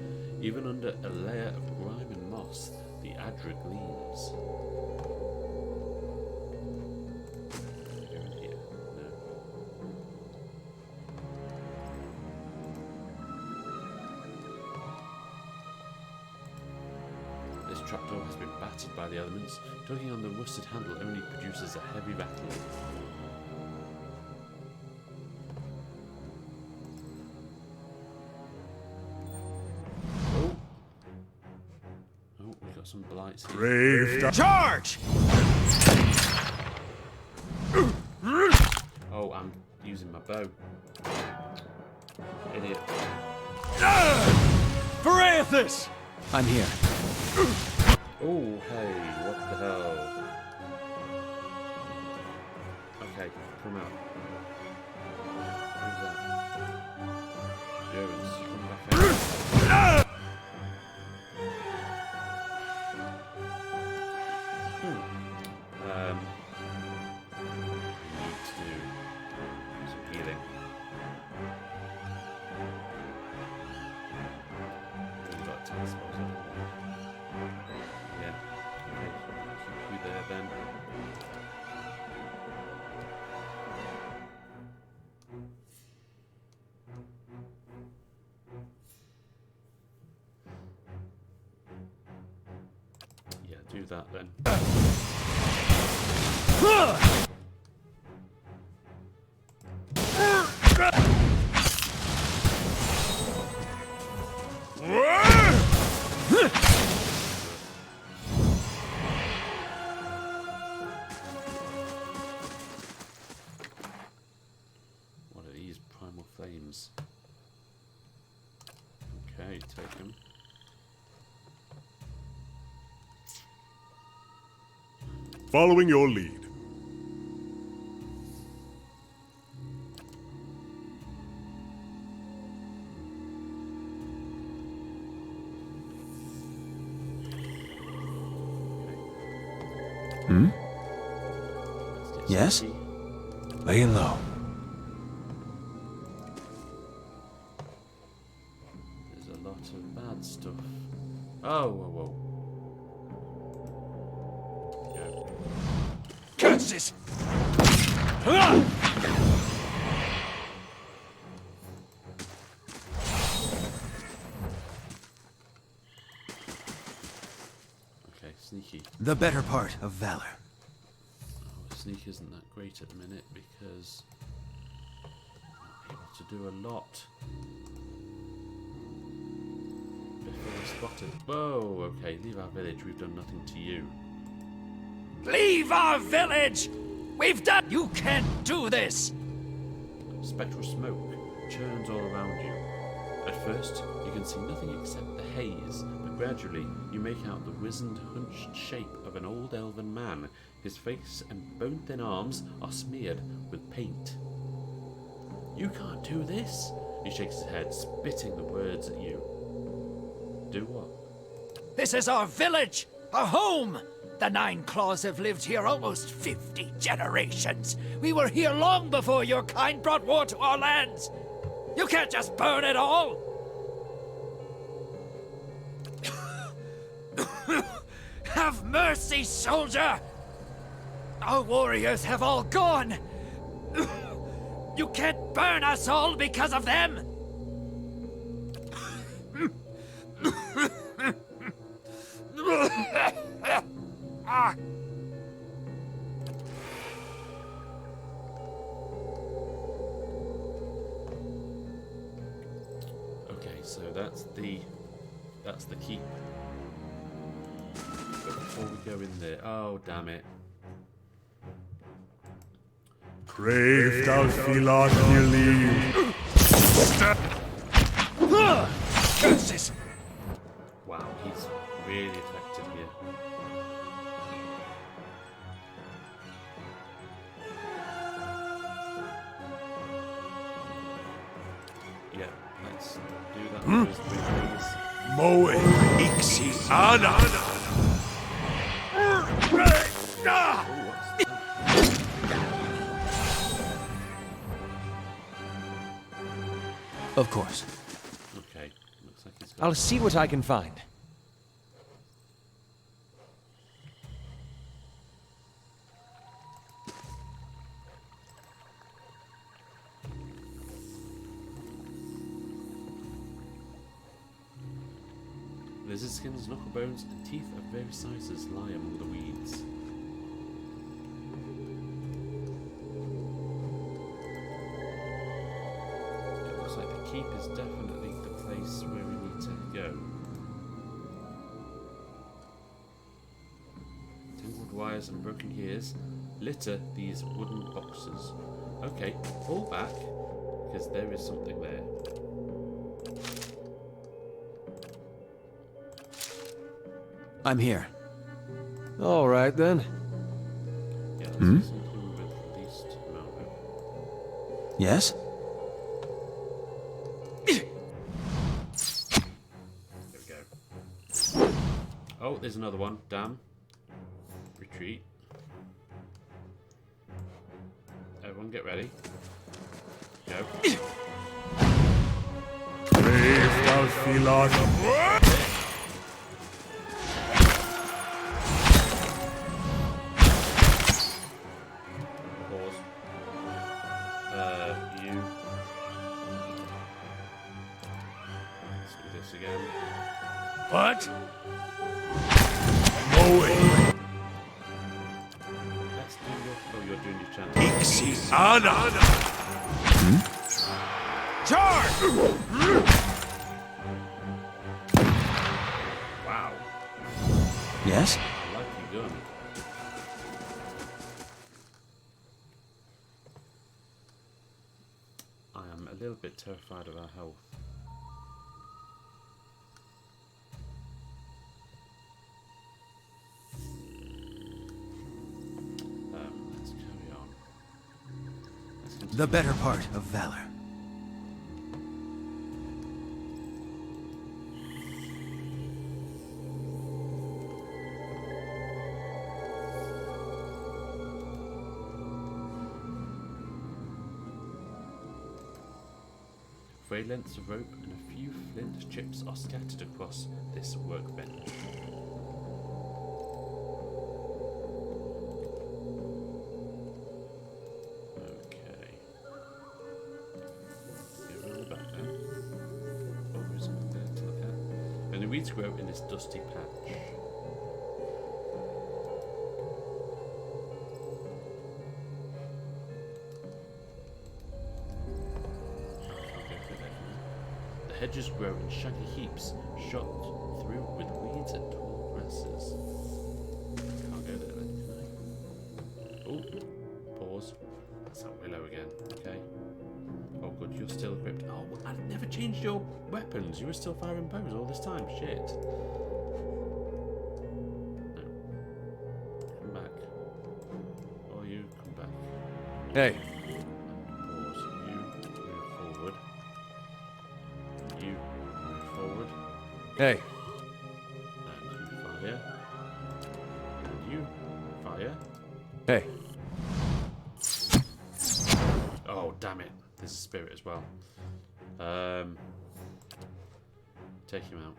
Even under a layer of grime and moss, the adra gleams. Go in here. No. This trapdoor has been battered by the elements. Tugging on the rusted handle only produces a heavy rattling. Oh. Oh, we got some blights here. Brave thou. Charge! Oh, I'm using my bow. Idiot. Parathis! I'm here. Oh, hey, what the hell? Okay, come out. Who's that? Jones, come back out. Need to do some healing. Really got 10 spells, haven't we? Yeah. Okay, keep you there then. Yeah, do that then. What are these primal flames? Okay, take them. Following your lead. Let's get Yes? sneaky. Laying low. There's a lot of bad stuff. Oh, whoa, whoa. Go. Curses! Ah! Okay, sneaky. The better part of valor. Oh, sneak isn't that great at the minute because I'm able to do a lot before we're spotted. Whoa, okay, leave our village. We've done nothing to you. Leave our village! We've done. You can't do this! Spectral smoke churns all around you. At first, you can see nothing except the haze, but gradually you make out the wizened, hunched shape of an old elven man. His face and bone-thin arms are smeared with paint. You can't do this! He shakes his head, spitting the words at you. Do what? This is our village! Our home! The Nine Claws have lived here almost 50 generations. We were here long before your kind brought war to our lands. You can't just burn it all! Have mercy, soldier! Our warriors have all gone! You can't burn us all because of them! Okay, so that's the keep. But before we go in there, oh damn it. Brave thou Philoc Curses! Wow, he's really affected here. Yeah, let's do that first bit, please. Moe Ixi Ana. Oh, what's that? Of course. Okay, looks like he's got. I'll see what I can find. Lizard skins, knuckle bones, and teeth of various sizes lie among the weeds. It looks like the keep is definitely the place where we need to go. Tangled wires and broken gears litter these wooden boxes. Okay, fall back, because there is something there. I'm here. All right, then. Yeah, let's do something with the least amount of... Yes? There we go. Oh, there's another one. Damn. Retreat. Everyone get ready. Go. Brave thou Philoc. Pause. You. Let's do this again. What? Moe Let's do your... Oh, you're doing your chant. Ixi Ana. Charge! Wow. Yes? I like your gun. I am a little bit terrified of our health. Let's carry on. Let's continue. The better part of valor. Frayed lengths of rope and a few flint chips are scattered across this workbench. Okay. Go around the back then. Oh, there is something there to look at. Only weeds grow in this dusty patch. The hedges grow in shaggy heaps, shot through with weeds and tall grasses. Can't go there then, can I? Oh, pause. That's that willow again. Okay. Oh, good, you're still equipped. Oh, well, I've never changed your weapons. You were still firing bows all this time. Shit. No. Come back. Or you come back. Hey, Pause. You move forward. You move forward. hey, And you fire. And you fire. hey. Oh, damn it. There's a spirit as well. Take him out.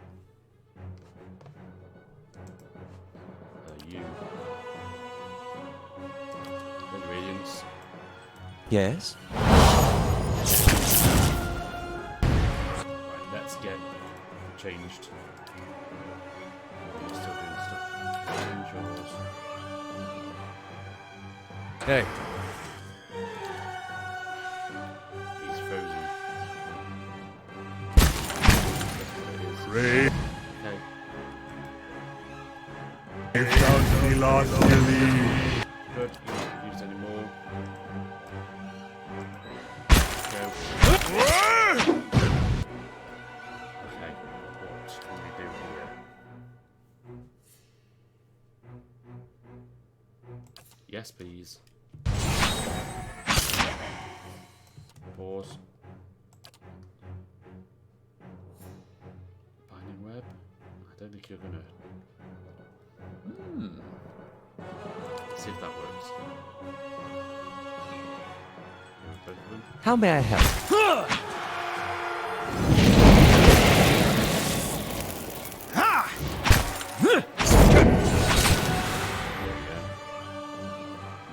You. Red Radiance. Yes? Right, let's get changed. You're still doing stuff. Change yours. Hey, He's frozen. Ray, Okay. found me lost believe. Good. You don't use any more. Go. Okay. What can we do here? Yes, please. Pause. Binding web. I don't think you're gonna. See if that works. Both of them. how may I help?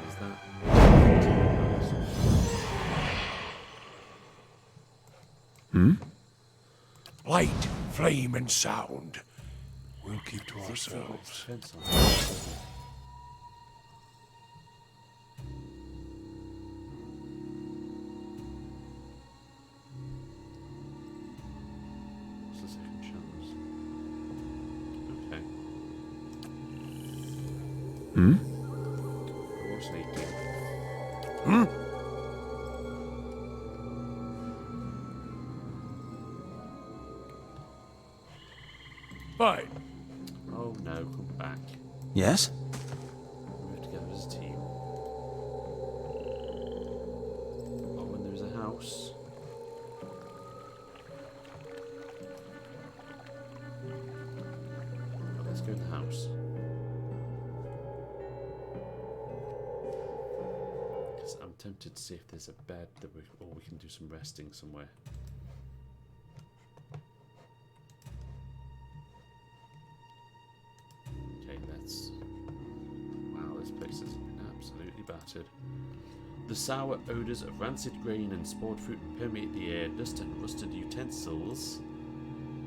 Is that? Light, flame, and sound. We'll keep to ourselves. Defense on. What's the second chance? Okay. I was sneaking. Fine. Oh no, come back. Yes? Move together as a team. Oh, when there's a house. Oh, let's go in the house. 'Cause I'm tempted to see if there's a bed that we can do some resting somewhere. Okay, let's. Wow, this place has been absolutely battered. The sour odours of rancid grain and spoiled fruit permeate the air. Dust and rusted utensils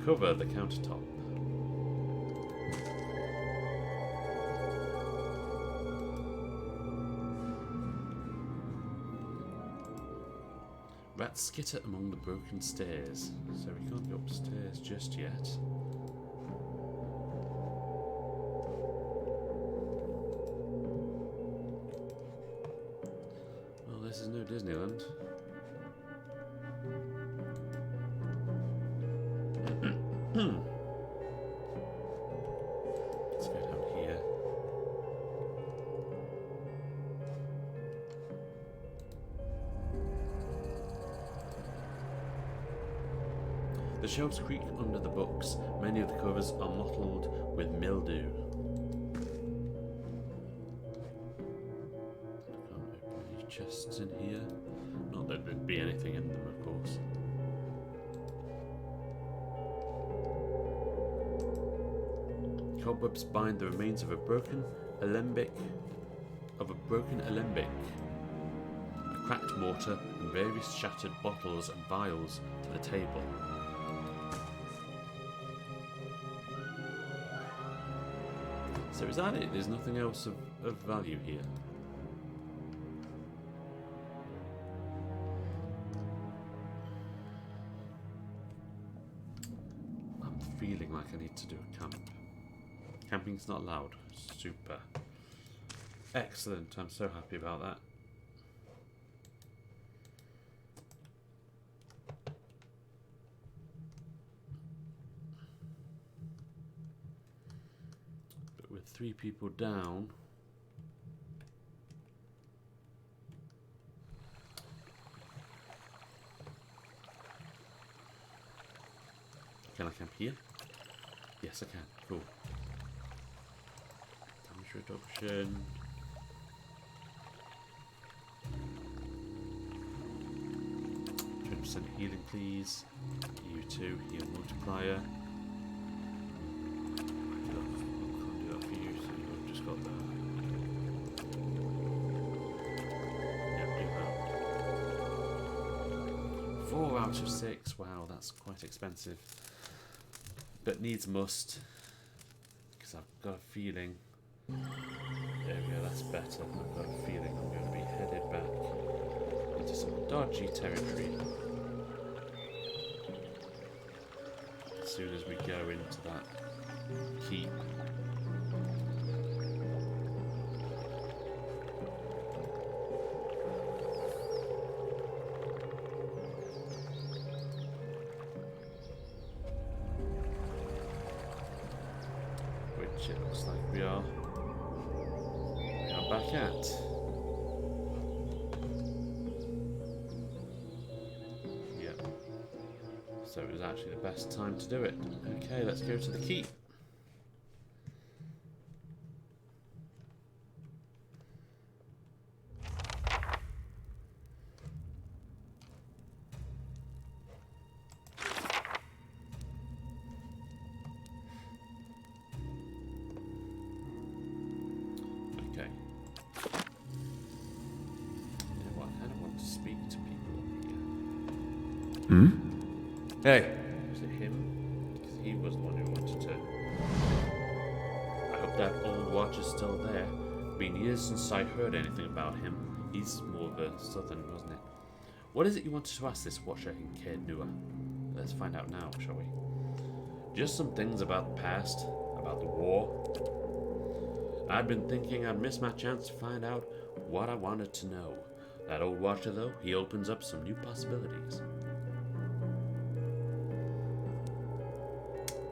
cover the countertop. Rats skitter among the broken stairs, so we can't go upstairs just yet. Well, this is no Disneyland. Let's go down here. The shelves creak under the books. Many of the covers are mottled with mildew. Can't open any chests in here. Not that there'd be anything in them, of course. Cobwebs bind the remains of a broken alembic. A cracked mortar, and various shattered bottles and vials to the table. So is that it? There's nothing else of value here. I'm feeling like I need to do a camp. Camping's not allowed. Super. Excellent. I'm so happy about that. But with 3 people down, can I camp here? Yes, I can. Cool. Damage reduction. 20% healing, please. You too. Heal multiplier. Can't do that for you, so you've just got that. Yep, do that. 4 out of 6. Wow, that's quite expensive. But needs must. Because I've got a feeling. There we go, that's better. I've got a feeling I'm going to be headed back into some dodgy territory as soon as we go into that keep. Which it looks like we are back at. Yep. So it was actually the best time to do it. Okay, let's go to the keep. Okay. You know what? I kind of want to speak to people here. Hmm? Hey. Was it him? Because he was the one who wanted to. I hope that old watch is still there. It's been years since I heard anything about him. He's more of a southern, wasn't it? What is it you wanted to ask this watcher in Caird Nua? Let's find out now, shall we? Just some things about the past, about the war. I'd been thinking I'd miss my chance to find out what I wanted to know. That old watcher, though, he opens up some new possibilities.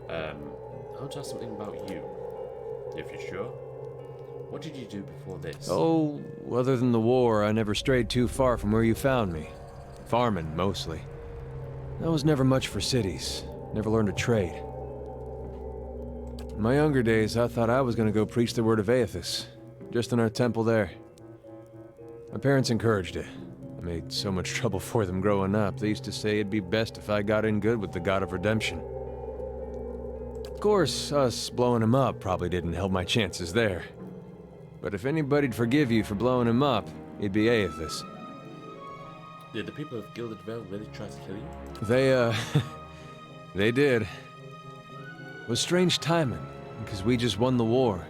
I want to ask something about you, if you're sure. What did you do before this? Oh, other than the war, I never strayed too far from where you found me. Farming, mostly. I was never much for cities. Never learned a trade. In my younger days, I thought I was going to go preach the word of Aethys, just in our temple there. My parents encouraged it. I made so much trouble for them growing up. They used to say it'd be best if I got in good with the God of Redemption. Of course, us blowing him up probably didn't help my chances there. But if anybody'd forgive you for blowing him up, it'd be Aethys. Did the people of Gilded Vale really try to kill you? They, they did. It was strange timing, because we just won the war.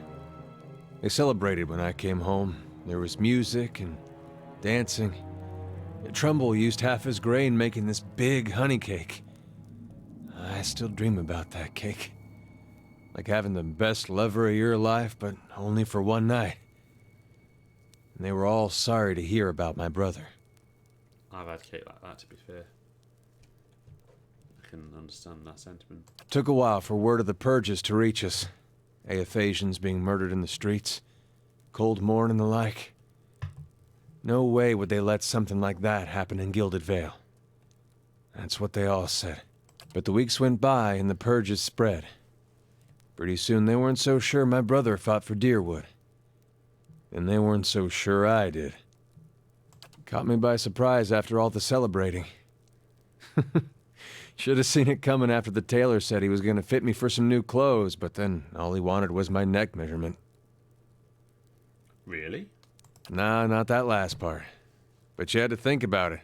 They celebrated when I came home. There was music and dancing. Trumbull used half his grain making this big honey cake. I still dream about that cake. Like having the best lover of your life, but only for one night. And they were all sorry to hear about my brother. I've had cake like that, to be fair. I can understand that sentiment. Took a while for word of the purges to reach us. Aethasians being murdered in the streets. Cold morn and the like. No way would they let something like that happen in Gilded Vale. That's what they all said. But the weeks went by and the purges spread. Pretty soon they weren't so sure my brother fought for Deerwood. And they weren't so sure I did. Caught me by surprise after all the celebrating. Should have seen it coming after the tailor said he was going to fit me for some new clothes, but then all he wanted was my neck measurement. Really? Nah, not that last part. But you had to think about it.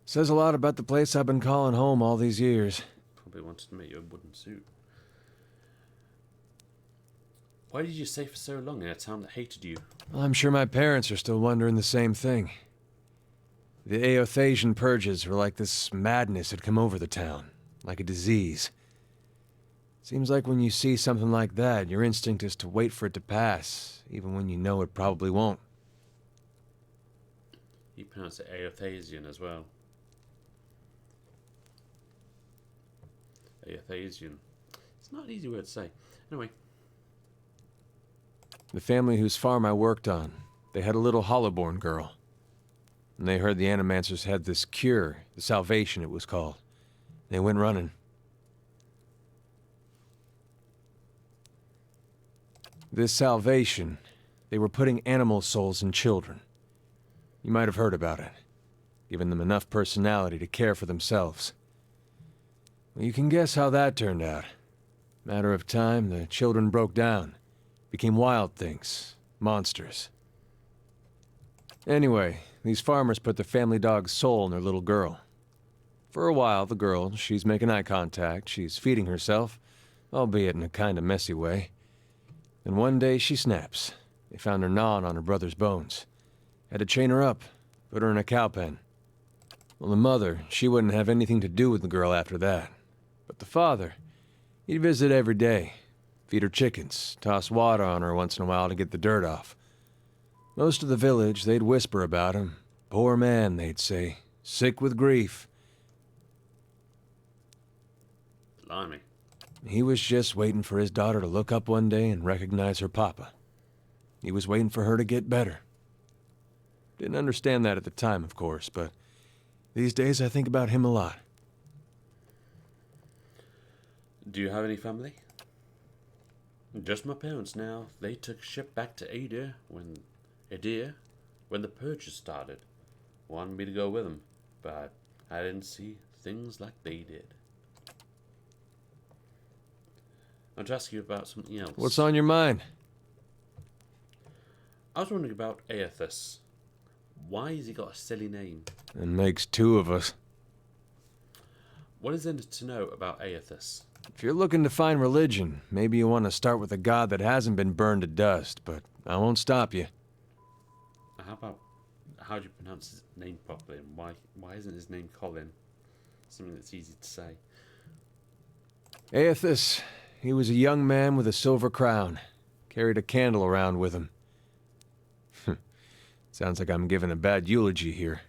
Says a lot about the place I've been calling home all these years. Probably wanted to make you a wooden suit. Why did you stay for so long in a town that hated you? Well, I'm sure my parents are still wondering the same thing. The Aothasian purges were like this madness had come over the town, like a disease. Seems like when you see something like that, your instinct is to wait for it to pass, even when you know it probably won't. You pronounce it Aothasian as well. Aothasian. It's not an easy word to say. Anyway. The family whose farm I worked on, they had a little hollow-born girl. And they heard the Animancers had this cure, the salvation it was called. They went running. This salvation, they were putting animal souls in children. You might have heard about it, giving them enough personality to care for themselves. Well, you can guess how that turned out. Matter of time, the children broke down, became wild things, monsters. Anyway, these farmers put the family dog's soul in their little girl. For a while, the girl, she's making eye contact, she's feeding herself, albeit in a kind of messy way. Then one day she snaps. They found her gnawing on her brother's bones. Had to chain her up, put her in a cow pen. Well, the mother, she wouldn't have anything to do with the girl after that. But the father, he'd visit every day, feed her chickens, toss water on her once in a while to get the dirt off. Most of the village, they'd whisper about him. Poor man, they'd say, sick with grief. Blimey. He was just waiting for his daughter to look up one day and recognize her papa. He was waiting for her to get better. Didn't understand that at the time, of course, but these days I think about him a lot. Do you have any family? Just my parents now. They took ship back to Adair when the purges started. Wanted me to go with them, but I didn't see things like they did. I'll to ask you about something else. What's on your mind? I was wondering about Aethys. Why has he got a silly name? It makes two of us. What is there to know about Aethys? If you're looking to find religion, maybe you want to start with a god that hasn't been burned to dust, but I won't stop you. How do you pronounce his name properly, and why isn't his name Colin? Something that's easy to say. Aethys, he was a young man with a silver crown. Carried a candle around with him. Sounds like I'm giving a bad eulogy here.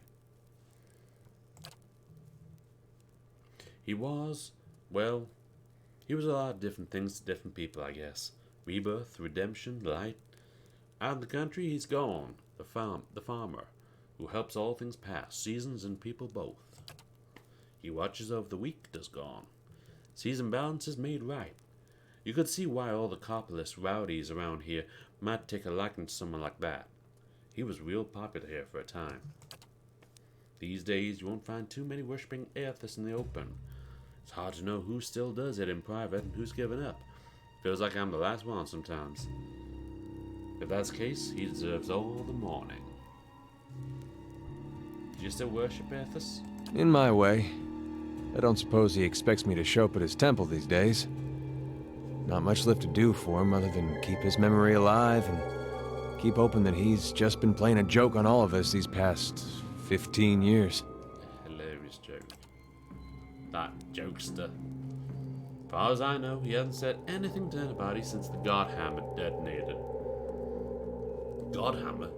He was a lot of different things to different people, I guess. Rebirth, redemption, light. Out in the country, he's gone. The farmer, who helps all things pass, seasons and people both. He watches over the weak, does gone. Season balance is made right. You could see why all the copperless rowdies around here might take a liking to someone like that. He was real popular here for a time. These days, you won't find too many worshipping Aethys in the open. It's hard to know who still does it in private and who's given up. Feels like I'm the last one sometimes. If that's the case, he deserves all the mourning. Do you still worship Aethys? In my way. I don't suppose he expects me to show up at his temple these days. Not much left to do for him other than keep his memory alive and keep hoping that he's just been playing a joke on all of us these past 15 years. Hilarious joke. That jokester. As far as I know, he hasn't said anything to anybody since the Godhammer detonated. Godhammer?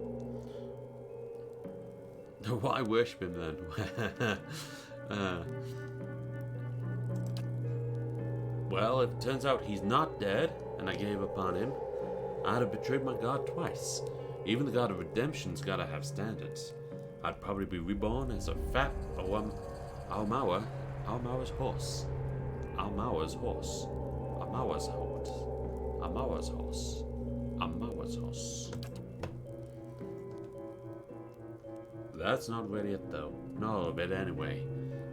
Why worship him then? Well, if it turns out he's not dead, and I gave up on him, I'd have betrayed my god twice. Even the god of redemption's gotta have standards. I'd probably be reborn as a fat Almawa's horse. Almawa's horse. Almawa's horse. Almawa's horse. Almawa's horse. That's not ready yet though. Not all of it anyway.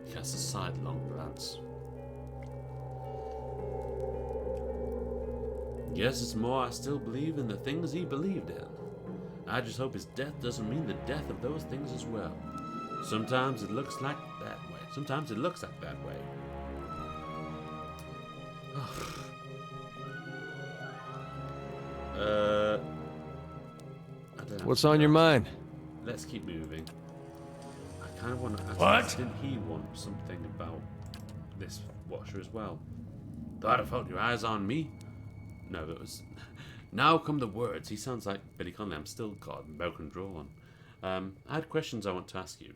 He casts a sidelong glance. Guess it's more I still believe in the things he believed in. I just hope his death doesn't mean the death of those things as well. Sometimes it looks like that way. Sometimes it looks like that way. I don't know. What's on your mind? Let's keep moving. I kind of want to ask What? didn't he want something about this watcher as well? Thought I felt your eyes on me? No, it was... Now come the words. He sounds like Billy Connolly. I'm still got broken drawn. I had questions I want to ask you.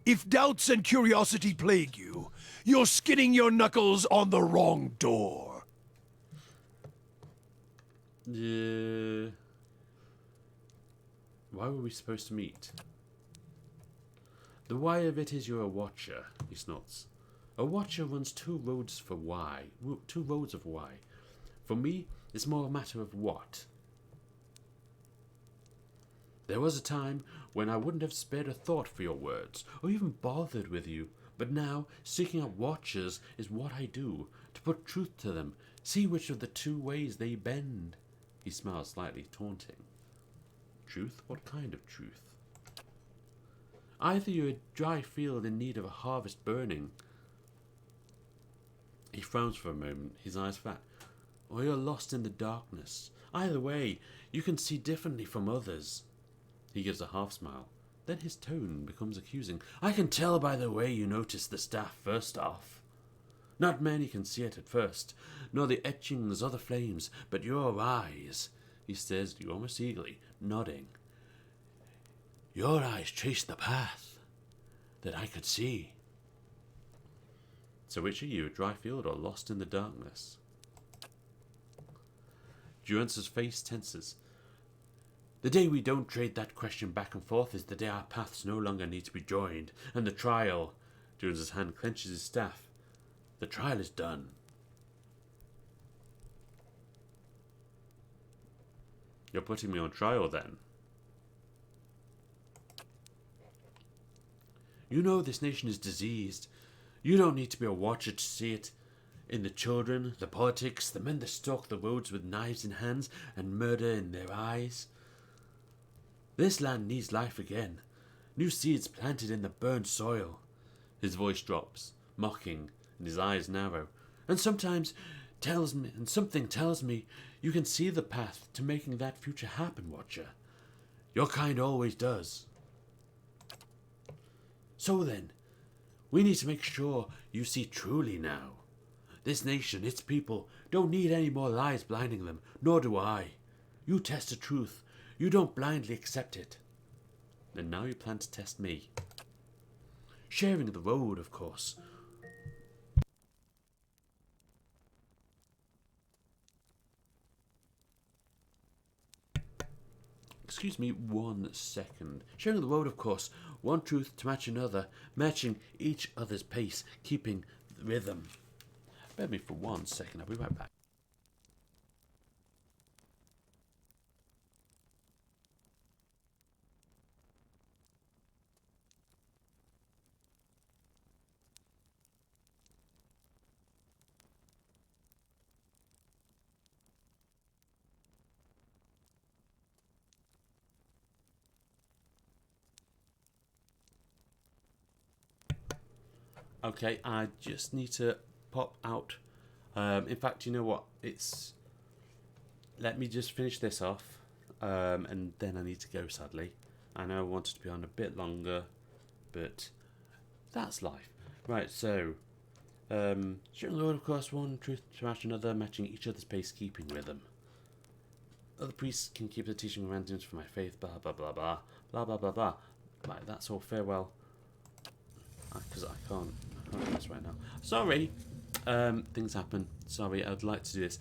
If doubts and curiosity plague you, you're skinning your knuckles on the wrong door. Why were we supposed to meet? The why of it is you're a watcher, he snorts. A watcher runs two roads of why. For me, it's more a matter of what. There was a time when I wouldn't have spared a thought for your words, or even bothered with you, but now, seeking out watchers is what I do, to put truth to them, see which of the two ways they bend. He smiles slightly, taunting. Truth? What kind of truth? Either you're a dry field in need of a harvest burning. He frowns for a moment, his eyes flat. Or you're lost in the darkness. Either way, you can see differently from others. He gives a half smile. Then his tone becomes accusing. I can tell by the way you notice the staff first off. Not many can see it at first, nor the etchings or the flames, but your eyes. He stares at you almost eagerly, nodding. Your eyes traced the path that I could see. So which are you, a dry field or lost in the darkness? Durance's face tenses. The day we don't trade that question back and forth is the day our paths no longer need to be joined, and the trial... Durance's hand clenches his staff. The trial is done. You're putting me on trial, then? You know this nation is diseased. You don't need to be a watcher to see it. In the children, the politics, the men that stalk the roads with knives in hands and murder in their eyes. This land needs life again. New seeds planted in the burned soil. His voice drops, mocking, and his eyes narrow. And something tells me you can see the path to making that future happen, Watcher. Your kind always does. So then, we need to make sure you see truly now. This nation, its people, don't need any more lies blinding them, nor do I. You test the truth. You don't blindly accept it. And now you plan to test me. Sharing the road, of course. Excuse me 1 second. Sharing the road, of course. One truth to match another, matching each other's pace, keeping the rhythm. Bear me for 1 second, I'll be right back. Okay, I just need to pop out. In fact, you know what? Let me just finish this off, and then I need to go, sadly. I know I wanted to be on a bit longer, but that's life. Right, so, sharing the road, of course, one truth to match another, matching each other's pace, keeping rhythm. Other priests can keep the teaching randoms for my faith, blah, blah, blah, blah, blah, blah, blah, blah. Right, that's all farewell. Because I can't do this right now. Sorry. Things happen. Sorry, I'd like to do this.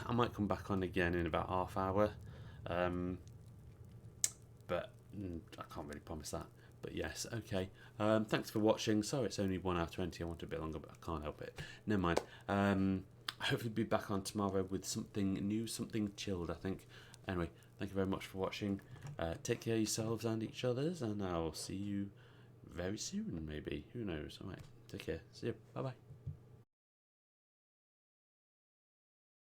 I might come back on again in about half hour. But I can't really promise that. But yes, okay. Thanks for watching. Sorry it's only 1 hour 20. I want a bit longer, but I can't help it. Never mind. Hopefully be back on tomorrow with something new, something chilled, I think. Anyway, thank you very much for watching. Take care of yourselves and each other's, and I'll see you very soon, maybe. Who knows? Alright, take care. See you. Bye bye.